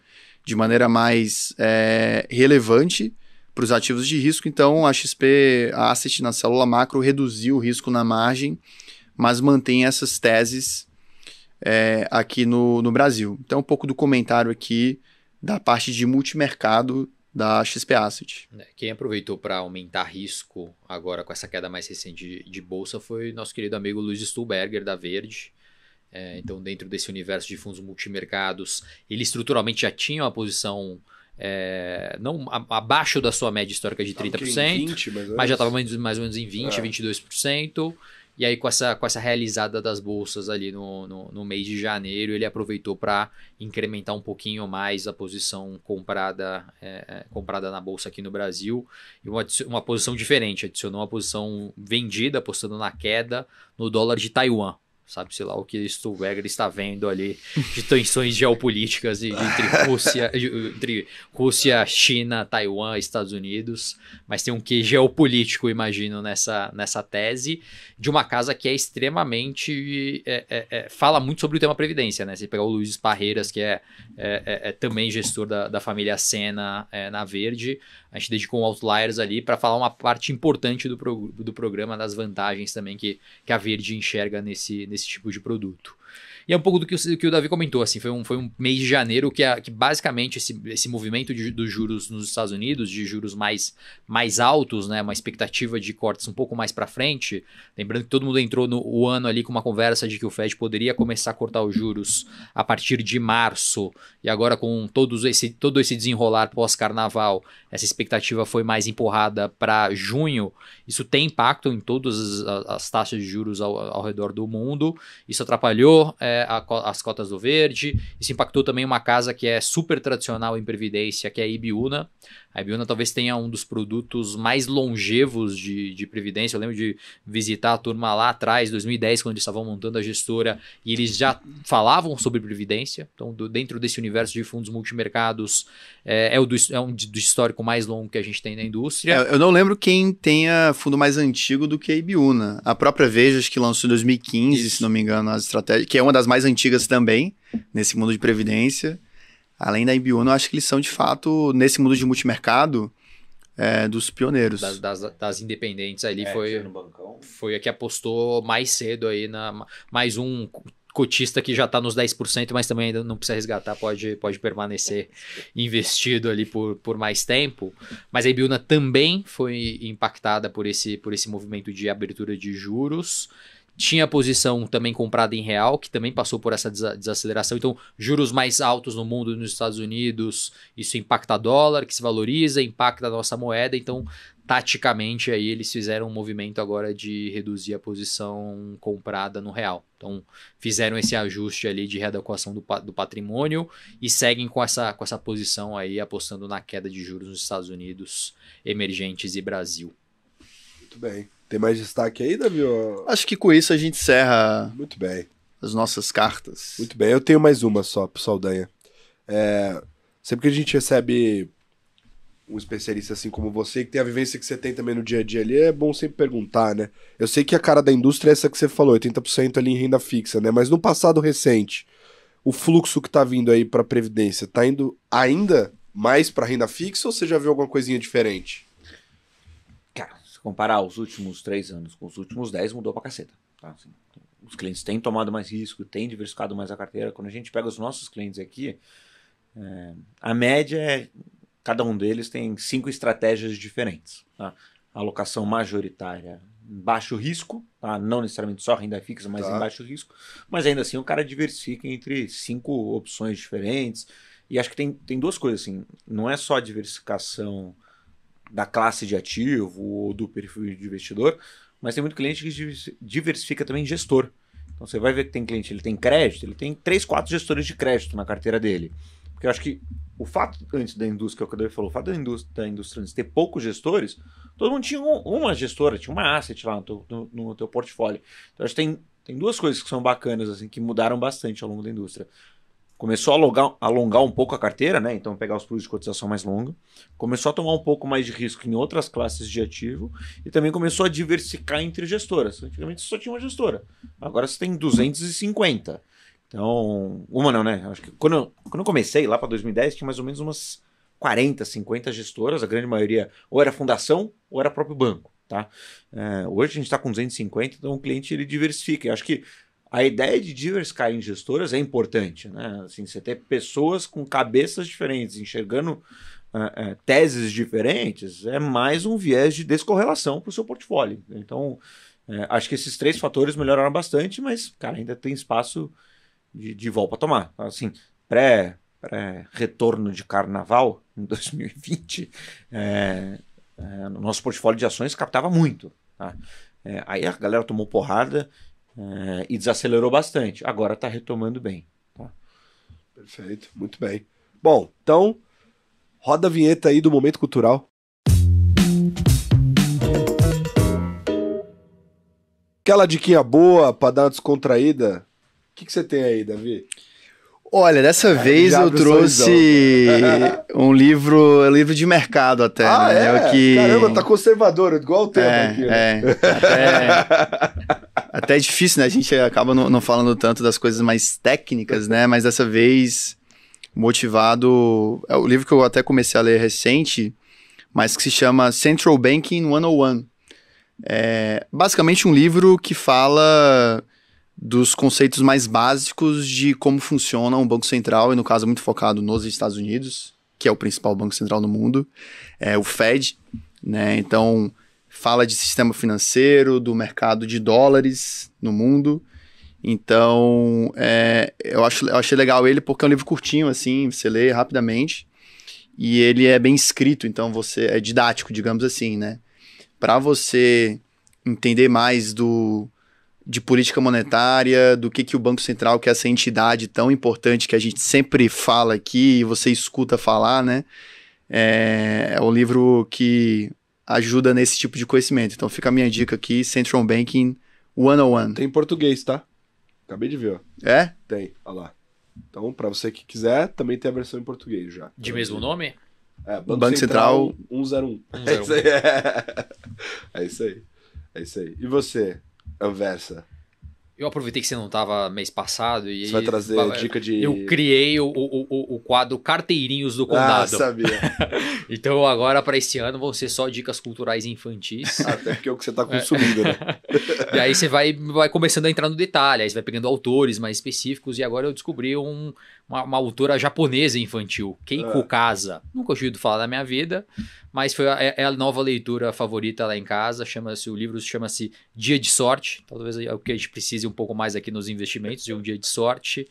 de maneira mais relevante para os ativos de risco. Então, a XP Asset na célula macro reduziu o risco na margem, mas mantém essas teses aqui no Brasil. Então, um pouco do comentário aqui da parte de multimercado da XP Asset. Quem aproveitou para aumentar risco agora com essa queda mais recente de bolsa foi nosso querido amigo Luiz Stuhlberger, da Verde. Então, dentro desse universo de fundos multimercados, ele estruturalmente já tinha uma posição não abaixo da sua média histórica de 30%, 20, mas já estava mais ou menos em 20%, 22%. E aí, com essa realizada das bolsas ali no mês de janeiro, ele aproveitou para incrementar um pouquinho mais a posição comprada na bolsa aqui no Brasil. E uma posição diferente, adicionou uma posição vendida, apostando na queda no dólar de Taiwan. Sabe-se lá o que Stuhlberger está vendo ali de tensões geopolíticas entre Rússia, China, Taiwan, Estados Unidos. Mas tem um quê geopolítico, imagino, nessa tese, de uma casa que é extremamente... fala muito sobre o tema Previdência, né? Você pegar o Luiz Parreiras, que é também gestor da família Sena na Verde, a gente dedicou um Outliers ali para falar uma parte importante do programa, das vantagens também que a Verde enxerga nesse tipo de produto. E é um pouco do que o Davi comentou, assim, foi um mês de janeiro que basicamente esse movimento dos juros nos Estados Unidos, de juros mais altos, né, uma expectativa de cortes um pouco mais para frente, lembrando que todo mundo entrou no ano ali com uma conversa de que o Fed poderia começar a cortar os juros a partir de março, e agora com todo esse desenrolar pós-carnaval, essa expectativa foi mais empurrada para junho. Isso tem impacto em todas as taxas de juros ao redor do mundo, isso atrapalhou as cotas do Verde. Isso impactou também uma casa que é super tradicional em previdência, que é a Ibiúna. A Ibiúna talvez tenha um dos produtos mais longevos de previdência. Eu lembro de visitar a turma lá atrás, 2010, quando eles estavam montando a gestora, e eles já falavam sobre previdência. Então, dentro desse universo de fundos multimercados, um do histórico mais longo que a gente tem na indústria. Eu não lembro quem tenha fundo mais antigo do que a Ibiúna. A própria Veja, acho que lançou em 2015, Isso. Se não me engano, as estratégias, que é uma das mais antigas também, nesse mundo de previdência. Além da Ibiúna, eu acho que eles são, de fato, nesse mundo de multimercado, dos pioneiros. Das independentes ali, foi a que apostou mais cedo aí, mais um cotista que já está nos 10%, mas também ainda não precisa resgatar, pode permanecer investido ali por mais tempo. Mas a Ibiúna também foi impactada por esse movimento de abertura de juros. Tinha a posição também comprada em real, que também passou por essa desaceleração. Então, juros mais altos no mundo, nos Estados Unidos, isso impacta a dólar, que se valoriza, impacta a nossa moeda. Então, taticamente, aí eles fizeram um movimento agora de reduzir a posição comprada no real. Então, fizeram esse ajuste ali de readequação do patrimônio e seguem com essa posição aí, apostando na queda de juros nos Estados Unidos, emergentes e Brasil. Muito bem. Tem mais destaque aí, Davi? Acho que com isso a gente encerra Muito bem. As nossas cartas. Muito bem. Eu tenho mais uma só pro Saldanha. Sempre que a gente recebe um especialista assim como você, que tem a vivência que você tem também no dia a dia ali, é bom sempre perguntar, né? Eu sei que a cara da indústria é essa que você falou, 80% ali em renda fixa, né? Mas no passado recente, o fluxo que tá vindo aí pra Previdência, tá indo ainda mais pra renda fixa ou você já viu alguma coisinha diferente? Comparar os últimos 3 anos com os últimos 10, mudou pra caceta. Tá? Assim, os clientes têm tomado mais risco, têm diversificado mais a carteira. Quando a gente pega os nossos clientes aqui, a média é, cada um deles tem 5 estratégias diferentes. Tá? Alocação majoritária em baixo risco, tá? Não necessariamente só renda fixa, mas em baixo risco. Mas ainda assim o cara diversifica entre 5 opções diferentes. E acho que tem 2 coisas. Assim, não é só a diversificação da classe de ativo ou do perfil de investidor, mas tem muito cliente que diversifica também gestor. Então você vai ver que tem cliente, ele tem crédito, ele tem 3, 4 gestores de crédito na carteira dele. Porque eu acho que o fato antes da indústria, que é o que o David falou, o fato da indústria antes ter poucos gestores, todo mundo tinha uma gestora, tinha uma asset lá no teu portfólio. Então acho que tem 2 coisas que são bacanas, assim, que mudaram bastante ao longo da indústria. começou a alongar um pouco a carteira, né? Então pegar os produtos de cotização mais longa, começou a tomar um pouco mais de risco em outras classes de ativo e também começou a diversificar entre gestoras. Antigamente você só tinha uma gestora, agora você tem 250. Então, uma não, né? Acho que quando eu comecei lá para 2010, tinha mais ou menos umas 40, 50 gestoras, a grande maioria ou era fundação ou era próprio banco, tá? Hoje a gente está com 250, então o cliente ele diversifica. Eu acho que a ideia de diversificar em gestoras é importante, né? Assim, você ter pessoas com cabeças diferentes, enxergando teses diferentes, é mais um viés de descorrelação para o seu portfólio. Então, acho que esses 3 fatores melhoraram bastante, mas, cara, ainda tem espaço de volta para tomar. Assim, pré-retorno de carnaval, em 2020, no nosso portfólio de ações captava muito. Tá? Aí a galera tomou porrada e desacelerou bastante. Agora está retomando bem. Tá? Perfeito, muito bem. Bom, então, roda a vinheta aí do Momento Cultural. Aquela diquinha boa para dar uma descontraída. O que você tem aí, Davi? Olha, dessa vez eu trouxe um livro de mercado até. Né? Caramba, tá conservador, igual o tempo aqui. Até é difícil, né? A gente acaba não falando tanto das coisas mais técnicas, né? Mas dessa vez, motivado... É o livro que eu até comecei a ler recente, mas que se chama Central Banking 101. É basicamente um livro que fala dos conceitos mais básicos de como funciona um banco central, e no caso muito focado nos Estados Unidos, que é o principal banco central do mundo, o Fed, né? Então, fala de sistema financeiro, do mercado de dólares no mundo. Então, eu achei legal ele porque é um livro curtinho, assim, você lê rapidamente, e ele é bem escrito, então é didático, digamos assim, né? Para você entender mais de política monetária, do que o Banco Central, que é essa entidade tão importante que a gente sempre fala aqui e você escuta falar, né? É um livro que ajuda nesse tipo de conhecimento. Então fica a minha dica aqui, Central Banking 101. Tem em português, tá? Acabei de ver, ó. É? Tem, olha lá. Então, pra você que quiser, também tem a versão em português já. De mesmo nome? Banco Central 101. 101. É isso aí. É isso aí. E você, Anversa? Eu aproveitei que você não estava mês passado e você vai trazer dica de... Eu criei o quadro Carteirinhos do Condado. Sabia. Então agora para esse ano vão ser só dicas culturais infantis. Até porque é o que você está consumindo, né? E aí você vai começando a entrar no detalhe, aí você vai pegando autores mais específicos, e agora eu descobri uma autora japonesa infantil, Keiko Kasa. Nunca ouvi falar na minha vida, mas é a nova leitura favorita lá em casa. O livro chama-se Dia de Sorte. Talvez é o que a gente precise um pouco mais aqui nos investimentos, de um dia de sorte.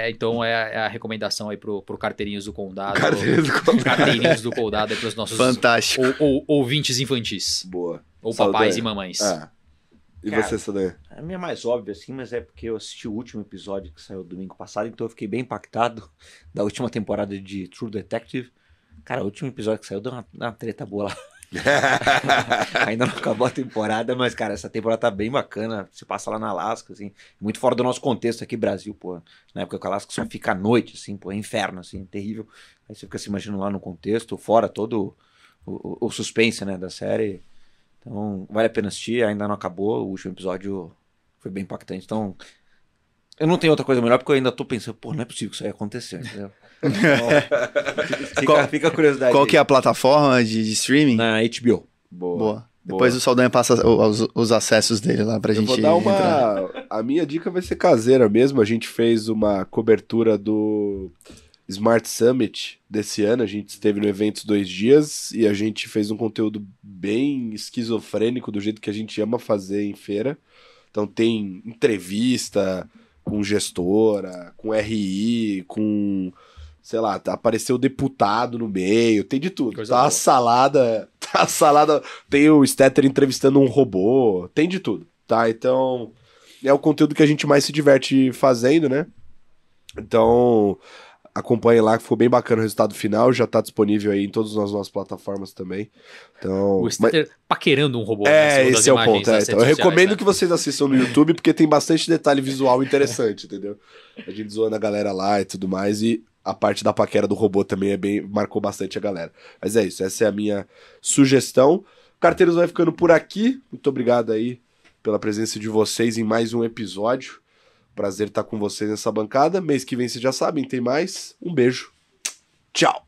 Então é a recomendação aí pro Carteirinhos do Condado. Carteirinhos do Condado aí pros nossos ouvintes infantis. Boa. Ou papais e mamães. E cara, você, Saldanha? A minha é mais óbvia, assim, mas é porque eu assisti o último episódio que saiu domingo passado, então eu fiquei bem impactado da última temporada de True Detective. Cara, o último episódio que saiu deu uma treta boa lá. Ainda não acabou a temporada, mas, cara, essa temporada tá bem bacana. Se passa lá na Alasca, assim, muito fora do nosso contexto aqui, Brasil, pô. Na época que a Alasca só fica à noite, assim, pô, é inferno, assim, terrível. Aí você fica se imaginando lá no contexto, fora todo o suspense, né, da série. Então, vale a pena assistir, ainda não acabou, o último episódio foi bem impactante. Então, eu não tenho outra coisa melhor, porque eu ainda tô pensando, pô, não é possível que isso aí acontecer, entendeu? Fica a curiosidade. Qual que é a plataforma de streaming? Na HBO. Boa. Depois o Saldanha passa os acessos dele lá pra gente entrar. A minha dica vai ser caseira mesmo. A gente fez uma cobertura do Smart Summit desse ano. A gente esteve no evento 2 dias e a gente fez um conteúdo bem esquizofrênico, do jeito que a gente ama fazer em feira. Então tem entrevista com gestora, com RI, com, sei lá, apareceu deputado no meio, tem de tudo. Tá uma salada, tem o Stetter entrevistando um robô, tem de tudo, tá? Então, é o conteúdo que a gente mais se diverte fazendo, né? Então, acompanhem lá, que ficou bem bacana o resultado final, já tá disponível aí em todas as nossas plataformas também. Então, O Stater paquerando um robô. esse é o ponto. nas Então, eu redes recomendo sociais, que vocês assistam no YouTube, porque tem bastante detalhe visual interessante, entendeu? A gente zoando a galera lá e tudo mais, e a parte da paquera do robô também marcou bastante a galera. Mas é isso, essa é a minha sugestão. Carteiros vai ficando por aqui. Muito obrigado aí pela presença de vocês em mais um episódio. Prazer estar com vocês nessa bancada. Mês que vem vocês já sabem, tem mais. Um beijo. Tchau.